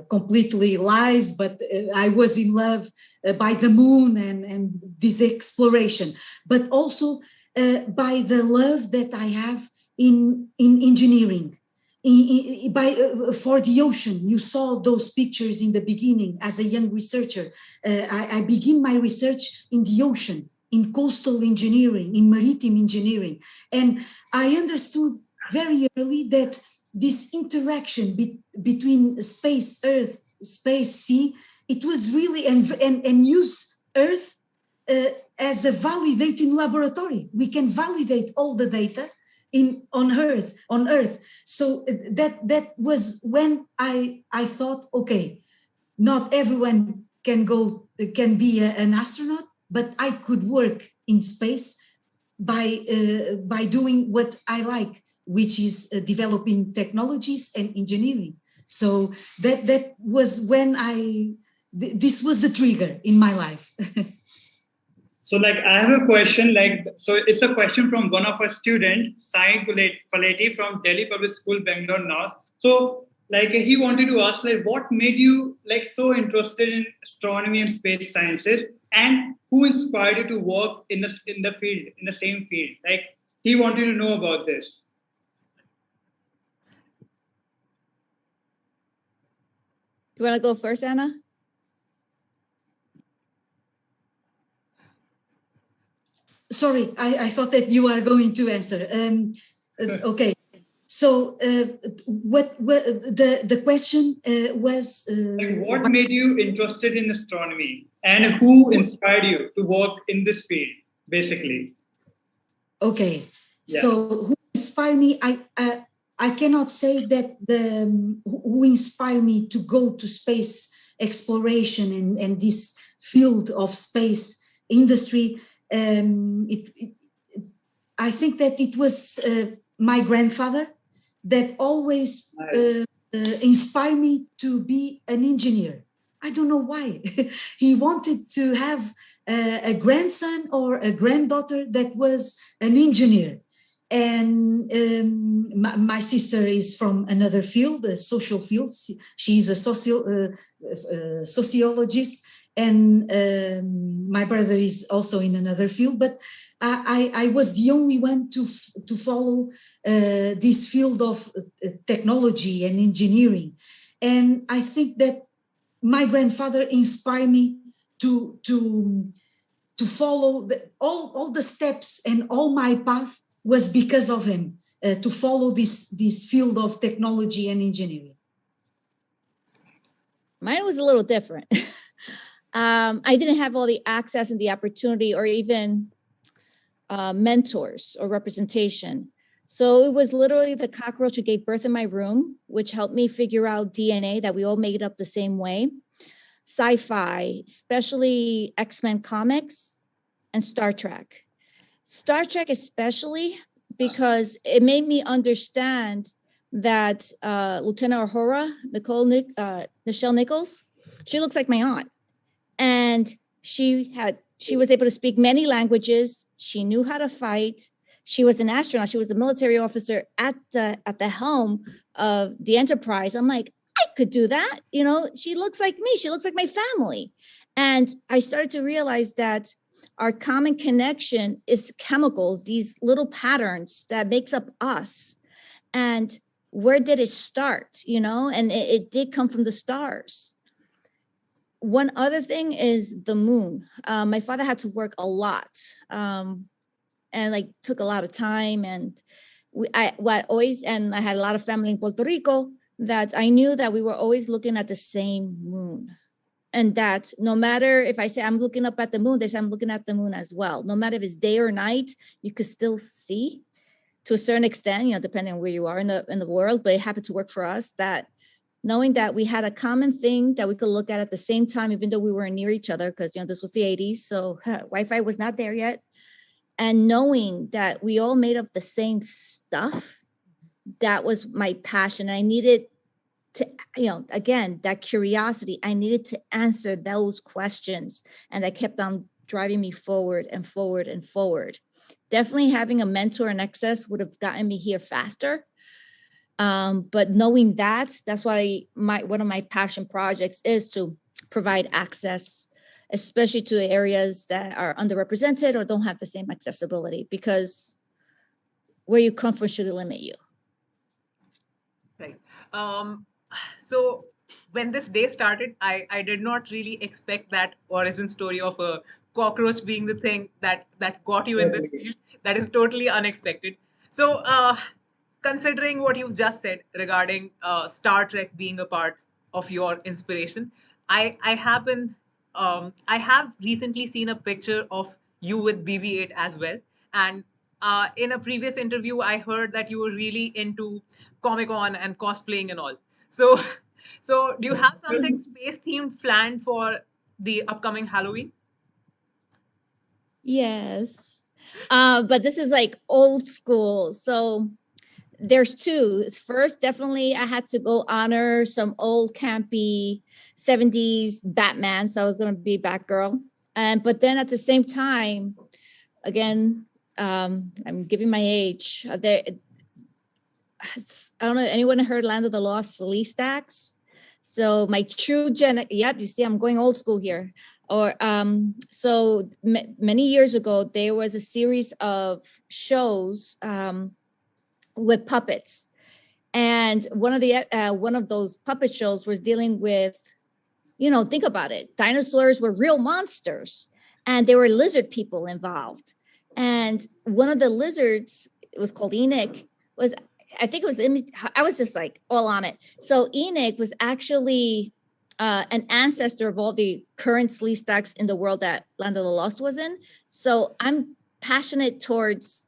Completely lies, but I was in love by the moon and this exploration, but also by the love that I have in engineering. For the ocean. You saw those pictures in the beginning. As a young researcher, I begin my research in the ocean, in coastal engineering, in maritime engineering. And I understood very early that this interaction between space, Earth, space, sea, it was really, and use Earth as a validating laboratory. We can validate all the data on Earth. So that was when I thought, okay, not everyone can be an astronaut, but I could work in space by doing what I like, which is developing technologies and engineering. So that was when this was the trigger in my life. So like I have a question, like, so it's a question from one of our students, Sai Paleti from Delhi Public School, Bangalore North. So like he wanted to ask, like, what made you like so interested in astronomy and space sciences, and who inspired you to work in the field, in the same field? Like he wanted to know about this. You want to go first, Anna? Sorry, I thought that you are going to answer. Okay. So what the question was? Like what made you interested in astronomy, and who inspired you to work in this field, basically? Okay. Yeah. So who inspired me? I cannot say that who inspired me to go to space exploration and this field of space industry. I think that it was my grandfather that always inspired me to be an engineer. I don't know why. He wanted to have a grandson or a granddaughter that was an engineer. And my sister is from another field, a social field. She's a sociologist. And my brother is also in another field, but I was the only one to follow this field of technology and engineering. And I think that my grandfather inspired me to follow all the steps, and all my path was because of him, to follow this field of technology and engineering. Mine was a little different. I didn't have all the access and the opportunity or even mentors or representation. So it was literally the cockroach who gave birth in my room, which helped me figure out DNA, that we all made up the same way. Sci-fi, especially X-Men comics and Star Trek. Star Trek especially because it made me understand that Lieutenant Uhura, Nichelle Nichols, she looks like my aunt. And she was able to speak many languages. She knew how to fight. She was an astronaut. She was a military officer at the helm of the Enterprise. I'm like, I could do that. You know, she looks like me. She looks like my family. And I started to realize that our common connection is chemicals, these little patterns that makes up us. And where did it start? You know, and it did come from the stars. One other thing is the moon. My father had to work a lot, and like took a lot of time. And I had a lot of family in Puerto Rico, that I knew that we were always looking at the same moon. And that no matter if I say I'm looking up at the moon, they say I'm looking at the moon as well. No matter if it's day or night, you could still see to a certain extent, you know, depending on where you are in the world. But it happened to work for us, that knowing that we had a common thing that we could look at the same time, even though we weren't near each other, because, you know, this was the 80s. So Wi-Fi was not there yet. And knowing that we all made up the same stuff, that was my passion. I needed to, you know, again, that curiosity, I needed to answer those questions. And that kept on driving me forward and forward and forward. Definitely having a mentor in excess would have gotten me here faster. But knowing that's why one of my passion projects is to provide access, especially to areas that are underrepresented or don't have the same accessibility, because where you come from should limit you. Right. So when this day started, I did not really expect that origin story of a cockroach being the thing that got you in this field. That is totally unexpected. So considering what you've just said regarding Star Trek being a part of your inspiration, I have recently seen a picture of you with BB-8 as well. And in a previous interview, I heard that you were really into Comic-Con and cosplaying and all. So do you have something space themed planned for the upcoming Halloween? Yes. But this is like old school. So there's two. First, definitely I had to go honor some old campy 70s Batman. So I was going to be Batgirl. But then at the same time, again, I'm giving my age. I don't know, anyone heard Land of the Lost Lee Stacks? So my true yep, you see, I'm going old school here. Or so many years ago, there was a series of shows with puppets, and one of those puppet shows was dealing with, think about it, dinosaurs were real monsters, and there were lizard people involved. And one of the lizards, it was called Enoch, I was just like all on it. So Enoch was actually an ancestor of all the current slee stacks in the world that Land of the Lost was in. So I'm passionate towards,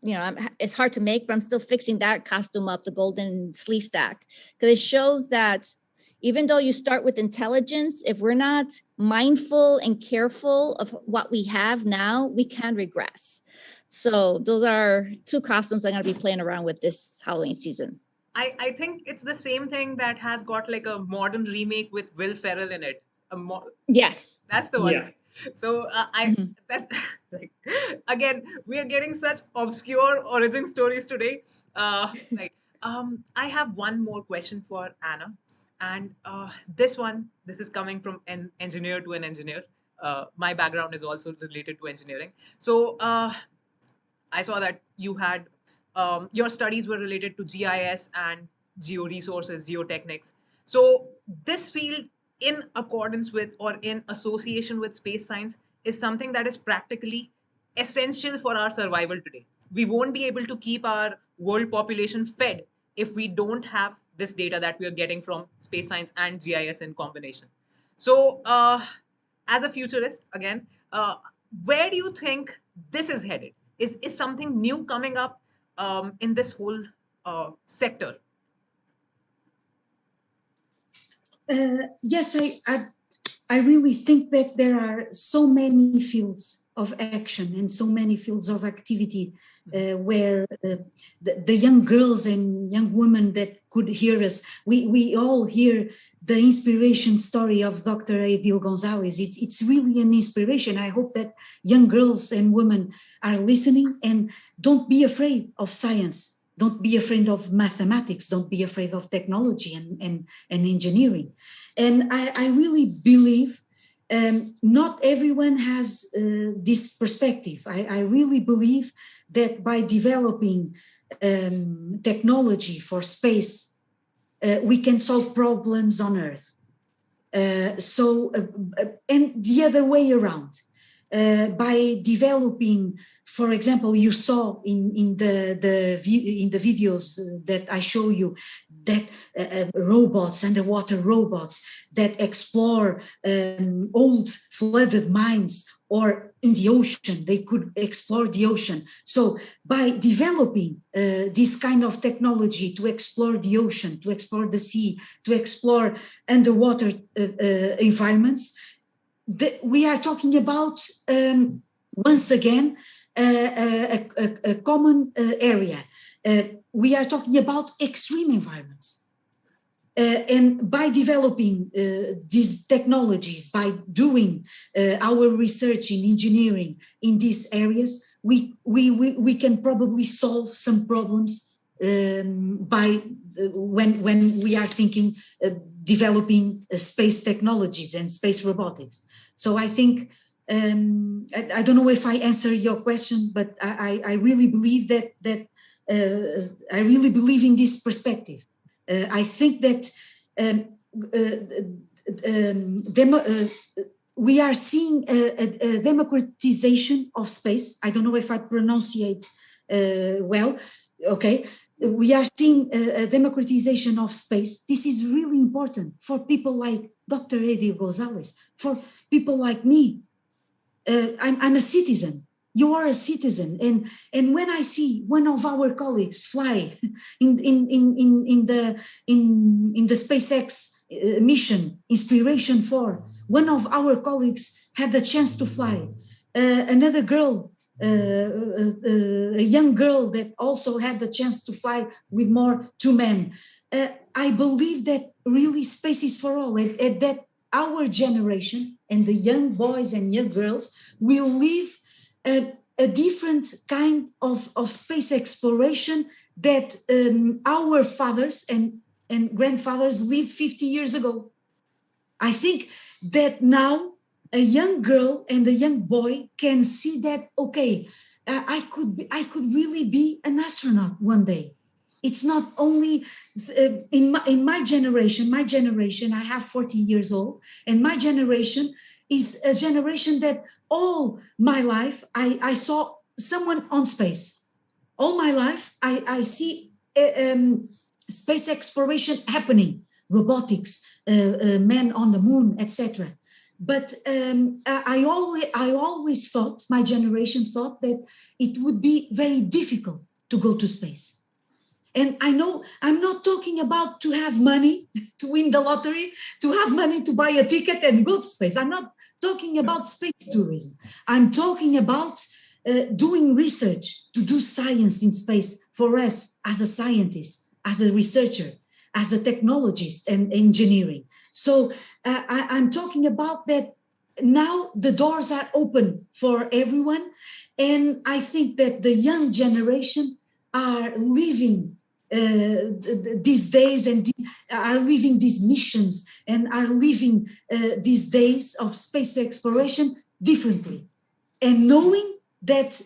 it's hard to make, but I'm still fixing that costume up, the golden slee stack, because it shows that even though you start with intelligence, if we're not mindful and careful of what we have now, we can regress. So those are two costumes I'm going to be playing around with this Halloween season. I think it's the same thing that has got like a modern remake with Will Ferrell in it. Yes. That's the one. Yeah. So that's like, again, we are getting such obscure origin stories today. Right. I have one more question for Anna. And this is coming from an engineer to an engineer. My background is also related to engineering. So I saw that you had your studies were related to GIS and geo-resources, geotechnics. So this field, in accordance with or in association with space science, is something that is practically essential for our survival today. We won't be able to keep our world population fed if we don't have this data that we are getting from space science and GIS in combination. So as a futurist, again, where do you think this is headed? Is something new coming up in this whole sector? Yes, I really think that there are so many fields of action and so many fields of activity where the young girls and young women that could hear us, we all hear the inspiration story of Dr. Aidyl Gonzalez. It's really an inspiration. I hope that young girls and women are listening and don't be afraid of science. Don't be afraid of mathematics. Don't be afraid of technology and engineering. And I really believe not everyone has this perspective. I really believe that by developing technology for space, we can solve problems on Earth. And the other way around. By developing, for example, you saw in the videos that I show you that robots, underwater robots that explore old flooded mines, or in the ocean, they could explore the ocean. So by developing this kind of technology to explore the ocean, to explore the sea, to explore underwater environments, we are talking about, once again, a common area. We are talking about extreme environments. And by developing these technologies, by doing our research in engineering in these areas, we can probably solve some problems by when we are thinking developing space technologies and space robotics. So I think, I don't know if I answer your question, but I really believe that I really believe in this perspective. I think that we are seeing a democratization of space. I don't know if I pronunciate well. Okay. We are seeing a democratization of space. This is really important for people like Dr. Aidyl Gonzalez, for people like me. I'm a citizen. You are a citizen, and when I see one of our colleagues fly in the SpaceX mission Inspiration 4, one of our colleagues had the chance to fly. Another girl, a young girl that also had the chance to fly with two men. I believe that really space is for all, and that our generation and the young boys and young girls will live a different kind of space exploration that our fathers and grandfathers lived 50 years ago. I think that now a young girl and a young boy can see that, okay, I could really be an astronaut one day. It's not only in my generation, I have 40 years old, and my generation is a generation that all my life I saw someone on space. All my life I see space exploration happening, robotics, men on the moon, etc. But I always thought, my generation thought, that it would be very difficult to go to space. And I know I'm not talking about to have money to win the lottery, to have money to buy a ticket and go to space. I'm not talking about space tourism. I'm talking about doing research, to do science in space for us as a scientist, as a researcher, as a technologist and engineering. So I'm talking about that now the doors are open for everyone. And I think that the young generation are living these days and are living these missions and are living these days of space exploration differently. And knowing that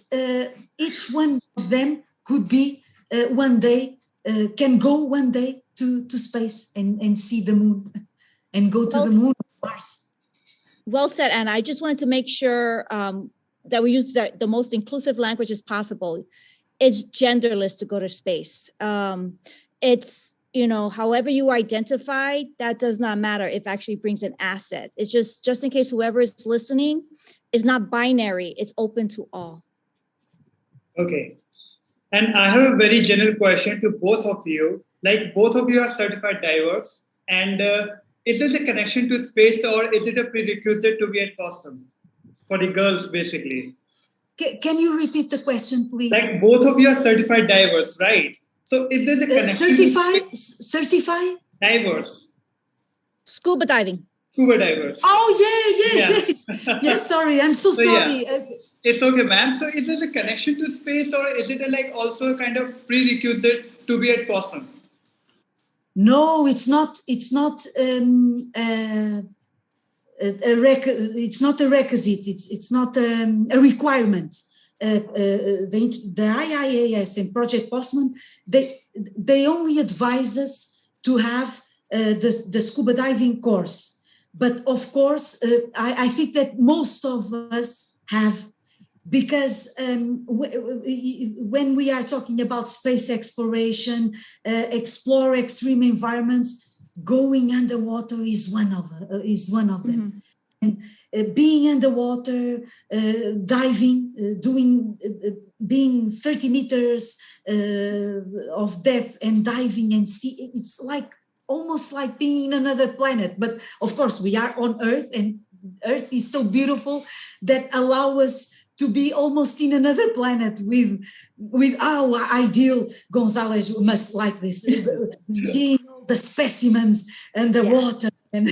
each one of them could be one day, can go one day to space and see the moon and go to the moon or Mars. Well said, Anna. I just wanted to make sure that we use the most inclusive language as possible. It's genderless to go to space. It's, however you identify, that does not matter if it actually brings an asset. It's just in case whoever is listening is not binary, it's open to all. Okay. And I have a very general question to both of you. Like, both of you are certified divers. And is this a connection to space, or is it a prerequisite to be at PoSSUM? For the girls, basically. Can you repeat the question, please? Like, both of you are certified divers, right? So is there a connection? Certified? Divers. Scuba diving. Scuba divers. Oh, yeah. Yes, sorry. I'm so sorry. Yeah. It's okay, ma'am. So is there a connection to space, or is it also a kind of prerequisite to be at PoSSUM? No, it's not. It's not it's not a requisite. It's not a requirement. The IIAS and Project PoSSUM, they only advise us to have the scuba diving course. But of course, I think that most of us have, because when we are talking about space exploration, explore extreme environments, going underwater is one of them. And being underwater, diving, being 30 meters of depth and diving and see, it's almost like being in another planet. But of course, we are on Earth, and Earth is so beautiful that allow us to be almost in another planet with our Aidyl. Gonzalez must like this, seeing all the specimens and the water. And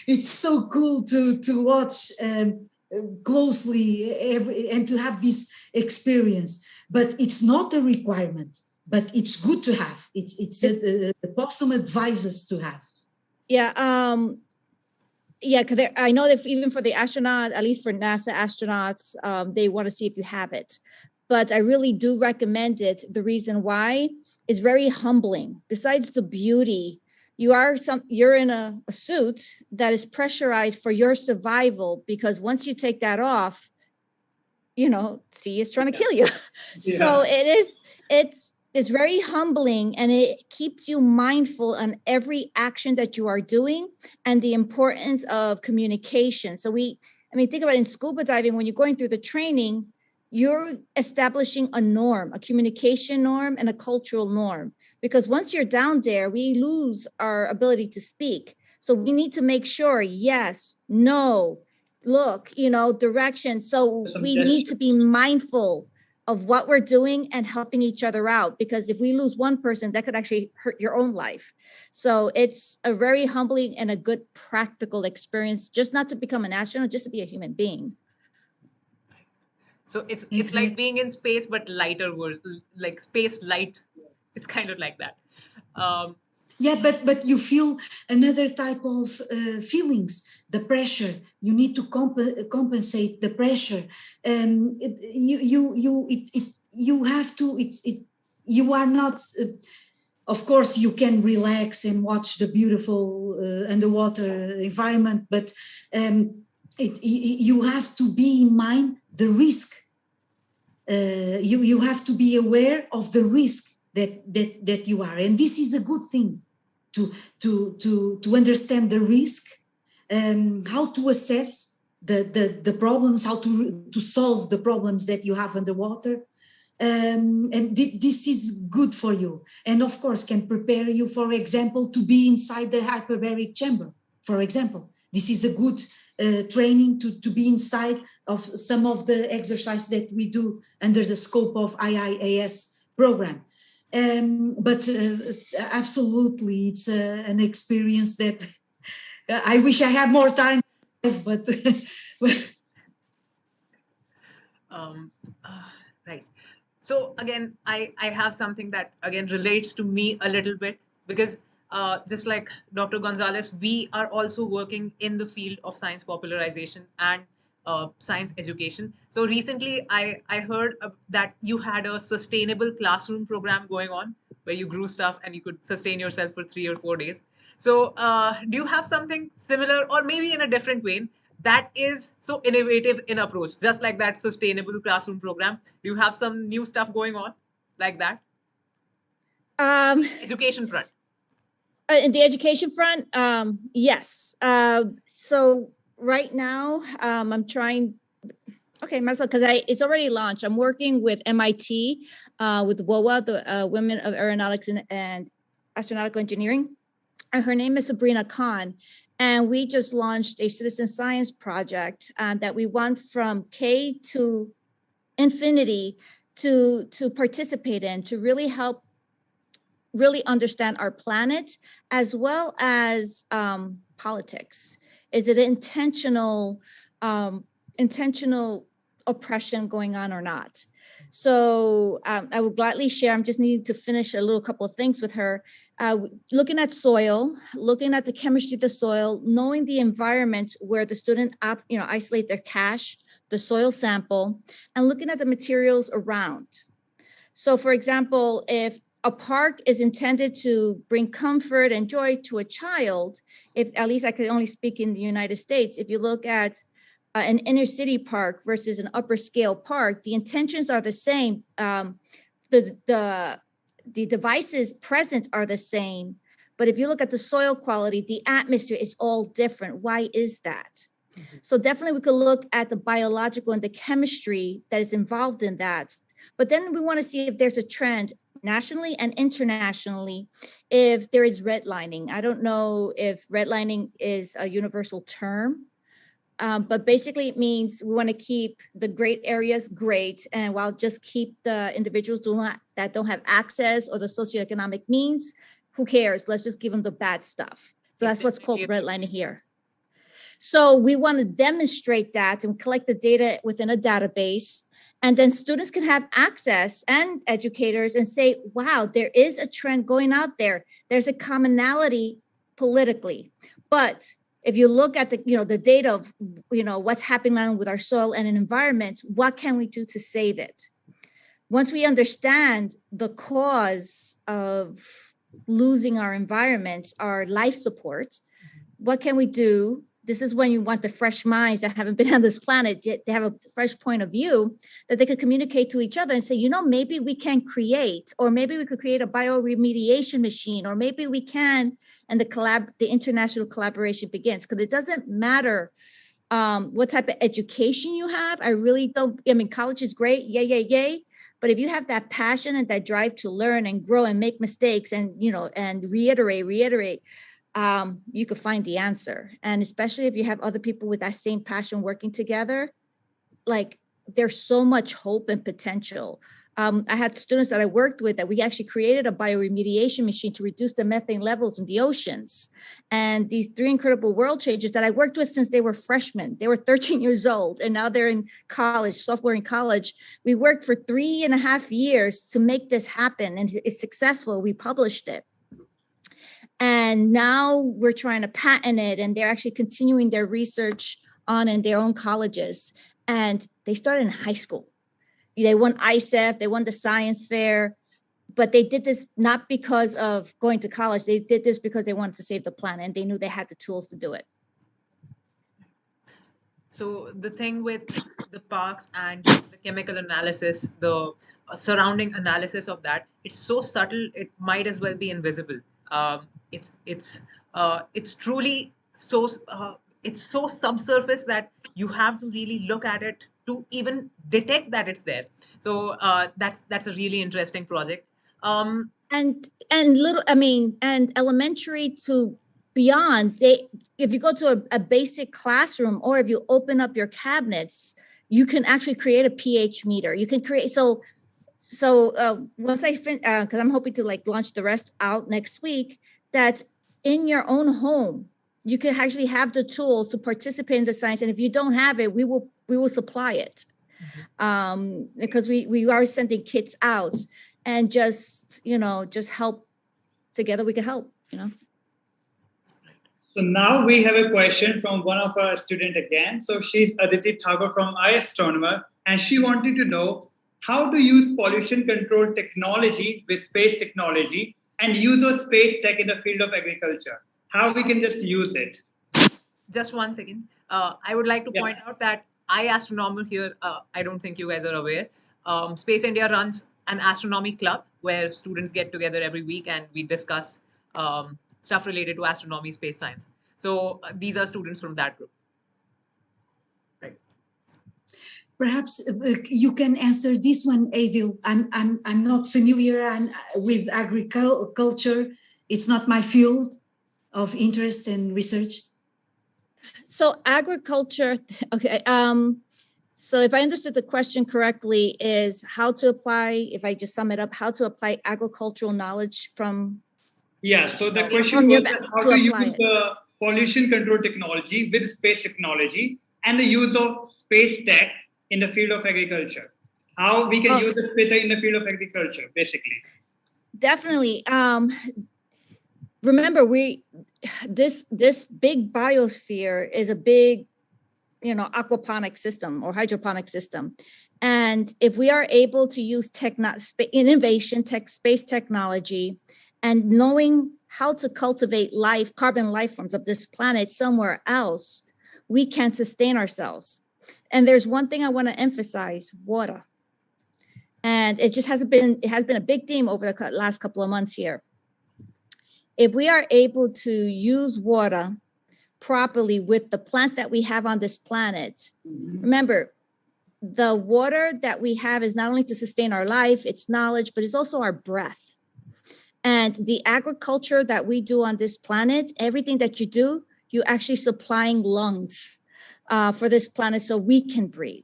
it's so cool to watch closely and to have this experience. But it's not a requirement, but it's good to have. The PoSSUM advises to have. Yeah. Yeah, because I know that even for the astronaut, at least for NASA astronauts, they want to see if you have it. But I really do recommend it. The reason why is very humbling. Besides the beauty, you're in a suit that is pressurized for your survival, because once you take that off, sea is trying to kill you. Yeah. So it's very humbling, and it keeps you mindful on every action that you are doing and the importance of communication. So think about it, in scuba diving, when you're going through the training, you're establishing a norm, a communication norm and a cultural norm. Because once you're down there, we lose our ability to speak. So we need to make sure, yes, no, look, direction. So we need to be mindful of what we're doing and helping each other out. Because if we lose one person, that could actually hurt your own life. So it's a very humbling and a good practical experience, just not to become an astronaut, just to be a human being. So it's like being in space, but lighter, like space light. It's kind of like that. Yeah, but you feel another type of feelings, the pressure. You need to compensate the pressure. You have to. You are not. Of course, you can relax and watch the beautiful underwater environment, but you have to be in mind the risk. You have to be aware of the risk that you are, and this is a good thing to understand the risk, how to assess the problems, how to solve the problems that you have underwater. And this is good for you, and of course can prepare you, for example, to be inside the hyperbaric chamber. For example, this is a good training to be inside of some of the exercises that we do under the scope of IIAS program. But absolutely, it's an experience that I wish I had more time, but right. So again, I have something that again relates to me a little bit, because just like Dr. Gonzalez, we are also working in the field of science popularization and science education. So recently, I heard that you had a sustainable classroom program going on where you grew stuff and you could sustain yourself for 3 or 4 days. So do you have something similar, or maybe in a different way, that is so innovative in approach, just like that sustainable classroom program? Do you have some new stuff going on like that? Education front. In the education front, yes. So right now, I'm trying. Okay, might as well, because it's already launched. I'm working with MIT, with WOA, the Women of Aeronautics and Astronautical Engineering. And her name is Sabrina Khan. And we just launched a citizen science project that we want from K to infinity to participate in, to really help really understand our planet, as well as politics. Is it intentional oppression going on or not? So I would gladly share. I'm just needing to finish a little couple of things with her. Looking at soil, looking at the chemistry of the soil, knowing the environment where the student isolate their cache, the soil sample, and looking at the materials around. So for example, if a park is intended to bring comfort and joy to a child, if at least I could only speak in the United States, if you look at an inner city park versus an upper scale park, the intentions are the same. The devices present are the same, but if you look at the soil quality, the atmosphere is all different. Why is that? Mm-hmm. So definitely we could look at the biological and the chemistry that is involved in that. But then we want to see if there's a trend nationally and internationally, if there is redlining. I don't know if redlining is a universal term, but basically it means we want to keep the great areas great, and while just keep the individuals that don't have access or the socioeconomic means, who cares? Let's just give them the bad stuff. So that's what's called redlining here. So we want to demonstrate that and collect the data within a database. And then students can have access, and educators, and say, wow, there is a trend going out there. There's a commonality politically. But if you look at the data of, what's happening with our soil and an environment, what can we do to save it? Once we understand the cause of losing our environment, our life support, what can we do? This is when you want the fresh minds that haven't been on this planet yet to have a fresh point of view, that they could communicate to each other and say, maybe we can create, or maybe we could create a bioremediation machine, or maybe we can, and the international collaboration begins. Because it doesn't matter what type of education you have. I really don't. College is great, yay. But if you have that passion and that drive to learn and grow and make mistakes and and reiterate. You could find the answer. And especially if you have other people with that same passion working together, like there's so much hope and potential. I had students that I worked with that we actually created a bioremediation machine to reduce the methane levels in the oceans. And these 3 incredible world changers that I worked with since they were freshmen, they were 13 years old, and now they're in college, sophomore in college. We worked for 3.5 years to make this happen, and it's successful. We published it. And now we're trying to patent it, and they're actually continuing their research on in their own colleges. And they started in high school. They won ISEF, they won the science fair, but they did this not because of going to college. They did this because they wanted to save the planet, and they knew they had the tools to do it. So the thing with the parks and the chemical analysis, the surrounding analysis of that, it's so subtle, it might as well be invisible. It's truly so it's so subsurface that you have to really look at it to even detect that it's there. So that's a really interesting project. And elementary to beyond, if you go to a basic classroom, or if you open up your cabinets, you can actually create a pH meter. You can create, so once I finish, because I'm hoping to launch the rest out next week, that's in your own home. You can actually have the tools to participate in the science. And if you don't have it, we will supply it. Because we are sending kits out, and just help together, we can help, So now we have a question from one of our students again. So she's Aditi Thakur from iAstronomer, and she wanted to know how to use pollution control technology with space technology and use of space tech in the field of agriculture. How we can just use it. Just 1 second. I would like to point out that iAstronomer here, I don't think you guys are aware. Space India runs an astronomy club where students get together every week and we discuss stuff related to astronomy, space science. So these are students from that group. Right. Perhaps you can answer this one, Aidyl. I'm not familiar with agriculture. It's not my field of interest and research. So agriculture, okay. So if I understood the question correctly, is how to apply, if I just sum it up, how to apply agricultural knowledge from... Yeah, so the question was how to use the pollution control technology with space technology and the use of space tech in the field of agriculture. How we can use the space tech in the field of agriculture, basically. Definitely. Remember, this big biosphere is a big, aquaponic system or hydroponic system. And if we are able to use innovation, space technology, and knowing how to cultivate carbon life forms of this planet somewhere else, we can sustain ourselves. And there's one thing I want to emphasize: water. And it has been a big theme over the last couple of months here. If we are able to use water properly with the plants that we have on this planet, remember, the water that we have is not only to sustain our life, it's knowledge, but it's also our breath. And the agriculture that we do on this planet, everything that you do, you actually supplying lungs for this planet so we can breathe.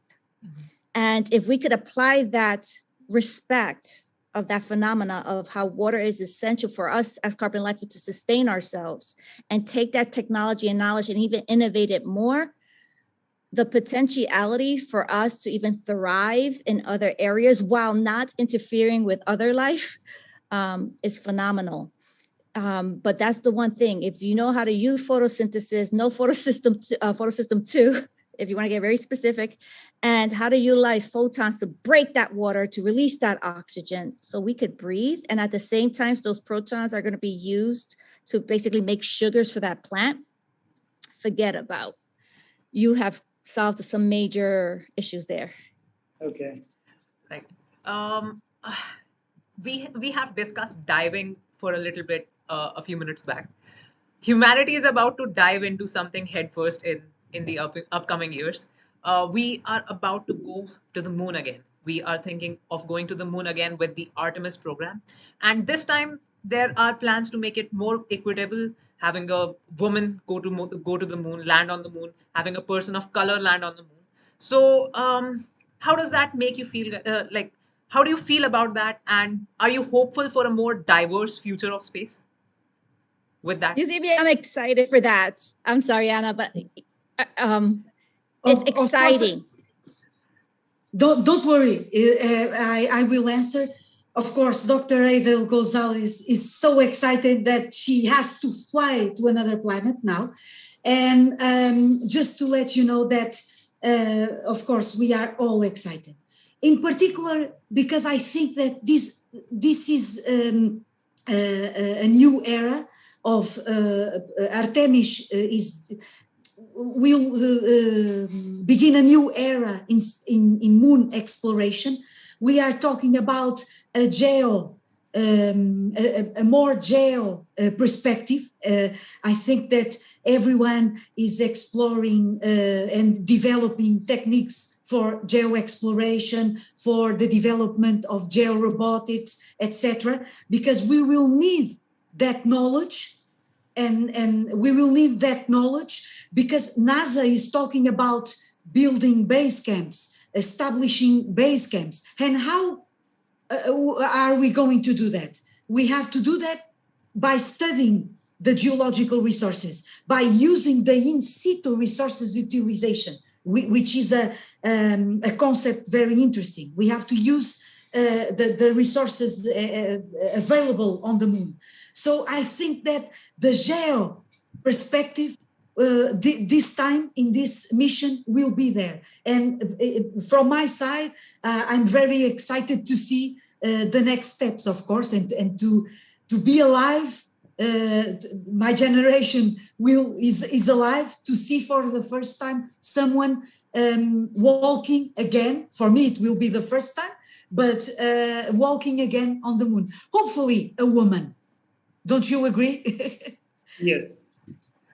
And if we could apply that respect of that phenomena of how water is essential for us as carbon life to sustain ourselves, and take that technology and knowledge and even innovate it more, the potentiality for us to even thrive in other areas while not interfering with other life is phenomenal. But that's the one thing. If you know how to use photosynthesis, no photosystem 2, if you want to get very specific, and how to utilize photons to break that water, to release that oxygen so we could breathe. And at the same time, those protons are going to be used to basically make sugars for that plant. Forget about. You have solved some major issues there. Okay. Right. We have discussed diving for a little bit a few minutes back. Humanity is about to dive into something headfirst in the upcoming years. We are about to go to the moon again. We are thinking of going to the moon again with the Artemis program. And this time there are plans to make it more equitable, having a woman go to the moon, land on the moon, having a person of color land on the moon. So how does that make you feel? Like, how do you feel about that? And are you hopeful for a more diverse future of space with that? You see me, I'm excited for that. I'm sorry, Anna, but it's Of course, exciting. don't worry. I will answer. Of course, Dr. Aidyl Gonzalez is so excited that she has to fly to another planet now. And just to let you know that, of course, we are all excited. In particular, because I think that this is a new era of Artemis will begin a new era in moon exploration. We are talking about a more geo perspective. I think that everyone is exploring and developing techniques for geo exploration, for the development of geo robotics, etc., because we will need that knowledge. And we will need that knowledge because NASA is talking about building base camps, establishing base camps. And how are we going to do that? We have to do that by studying the geological resources, by using the in situ resources utilization, which is a concept very interesting. We have to use the resources available on the moon. So I think that the geo perspective this time in this mission will be there. And from my side, I'm very excited to see the next steps, of course, and to be alive. My generation is alive to see for the first time someone walking again. For me, it will be the first time, but walking again on the moon. Hopefully, a woman. Don't you agree? Yes.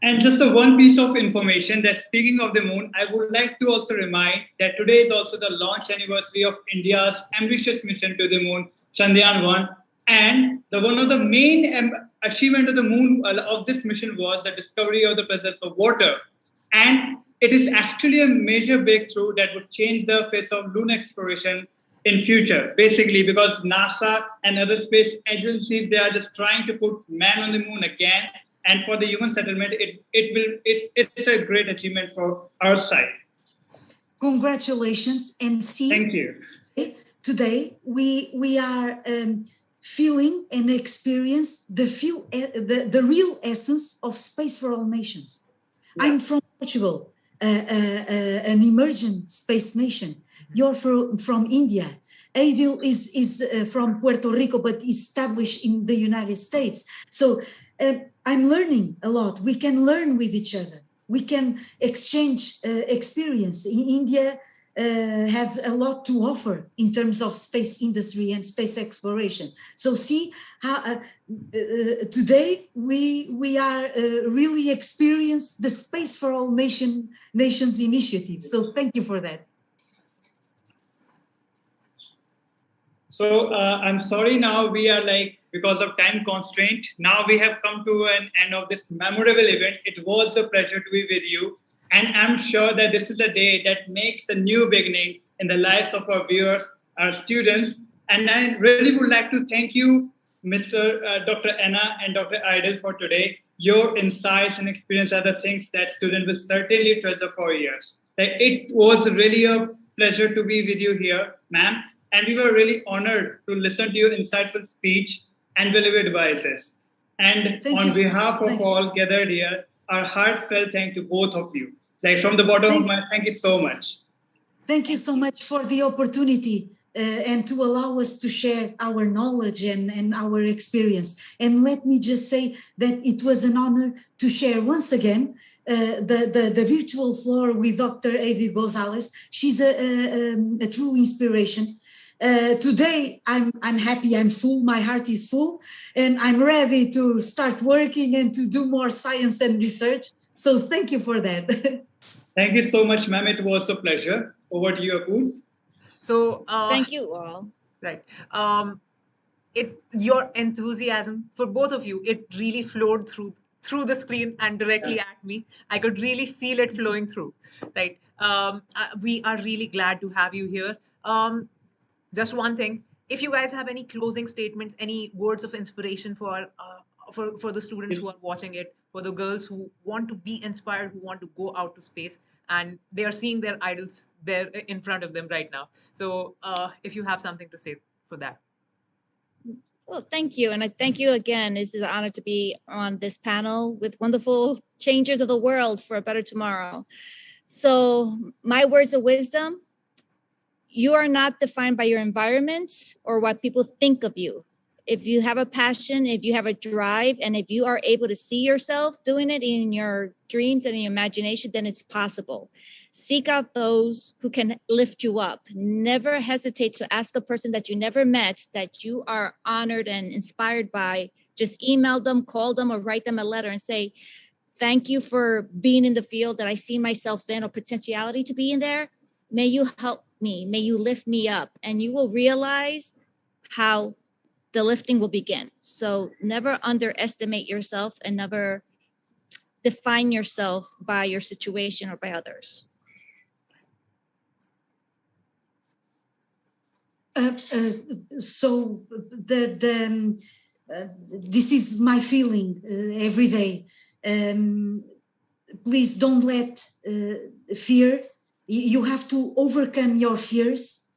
And just one piece of information that speaking of the moon, I would like to also remind that today is also the launch anniversary of India's ambitious mission to the moon, Chandrayaan-1. And one of the main achievement of the moon of this mission was the discovery of the presence of water. And it is actually a major breakthrough that would change the face of lunar exploration in future, basically because NASA and other space agencies, they are just trying to put man on the moon again. And for the human settlement, it's a great achievement for our side. Congratulations, and see. Thank you. Today we are feeling and experience the real essence of space for all nations. Yeah. I'm from Portugal, an emergent space nation. You're from India. Aidyl is from Puerto Rico, but established in the United States. So I'm learning a lot. We can learn with each other. We can exchange experience. India has a lot to offer in terms of space industry and space exploration. So see how today we are really experience the Space for All Nations initiative. So thank you for that. So I'm sorry, now we are because of time constraint, now we have come to an end of this memorable event. It was a pleasure to be with you. And I'm sure that this is a day that makes a new beginning in the lives of our viewers, our students. And I really would like to thank you, Dr. Anna and Dr. Aidyl, for today. Your insights and experience are the things that students will certainly treasure for years. It was really a pleasure to be with you here, ma'am. And we were really honored to listen to your insightful speech and valuable advices. And on behalf of all gathered here, our heartfelt thank you both of you. From the bottom of my, thank you so much. Thank you so much for the opportunity and to allow us to share our knowledge and our experience. And let me just say that it was an honor to share once again the virtual floor with Dr. Aidyl Gonzalez. She's a true inspiration. Today, I'm happy, I'm full, my heart is full, and I'm ready to start working and to do more science and research. So thank you for that. Thank you so much, ma'am. It was a pleasure. Over to you, Apoorv. So thank you all. Right. Your enthusiasm for both of you, it really flowed through through the screen and directly at me. I could really feel it flowing through, right? We are really glad to have you here. Just one thing, if you guys have any closing statements, any words of inspiration for the students who are watching it, for the girls who want to be inspired, who want to go out to space, and they are seeing their idols there in front of them right now. So if you have something to say for that. Well, thank you. And I thank you again. This is an honor to be on this panel with wonderful changers of the world for a better tomorrow. So my words of wisdom: you are not defined by your environment or what people think of you. If you have a passion, if you have a drive, and if you are able to see yourself doing it in your dreams and in your imagination, then it's possible. Seek out those who can lift you up. Never hesitate to ask a person that you never met, that you are honored and inspired by. Just email them, call them, or write them a letter and say, thank you for being in the field that I see myself in, or potentiality to be in there. May you help me, may you lift me up, and you will realize how the lifting will begin. So never underestimate yourself and never define yourself by your situation or by others. So this is my feeling every day. Please don't let fear. You have to overcome your fears,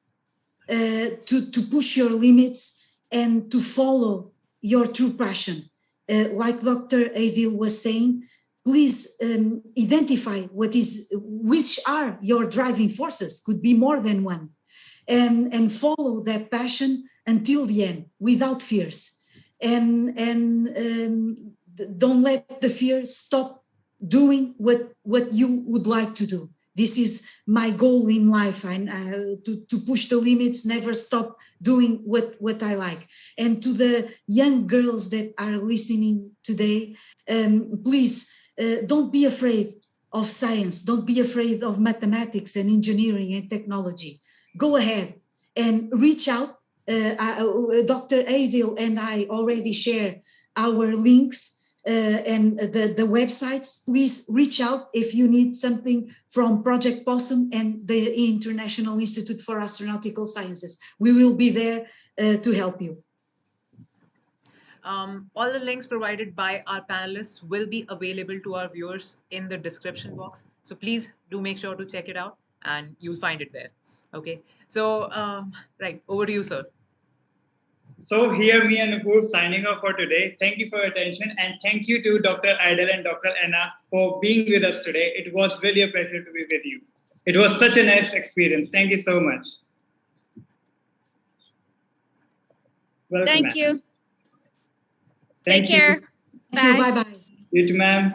to push your limits and to follow your true passion. Like Dr. Aidyl was saying, please identify which are your driving forces, could be more than one, and follow that passion until the end without fears. And don't let the fear stop doing what you would like to do. This is my goal in life, to push the limits, never stop doing what I like. And to the young girls that are listening today, please don't be afraid of science. Don't be afraid of mathematics and engineering and technology. Go ahead and reach out. Dr. Aidyl and I already share our links and the websites. Please reach out if you need something from Project PoSSUM and the International Institute for Astronautical Sciences. We will be there to help you. All the links provided by our panelists will be available to our viewers in the description box. So please do make sure to check it out and you'll find it there. Okay, so right, over to you, sir. So here me and Nupur signing off for today. Thank you for your attention, and thank you to Dr. Aidyl and Dr. Anna for being with us today. It was really a pleasure to be with you. It was such a nice experience. Thank you so much. Welcome, Thank you. Thank Take care. Thank you. Bye-bye. You too, ma'am.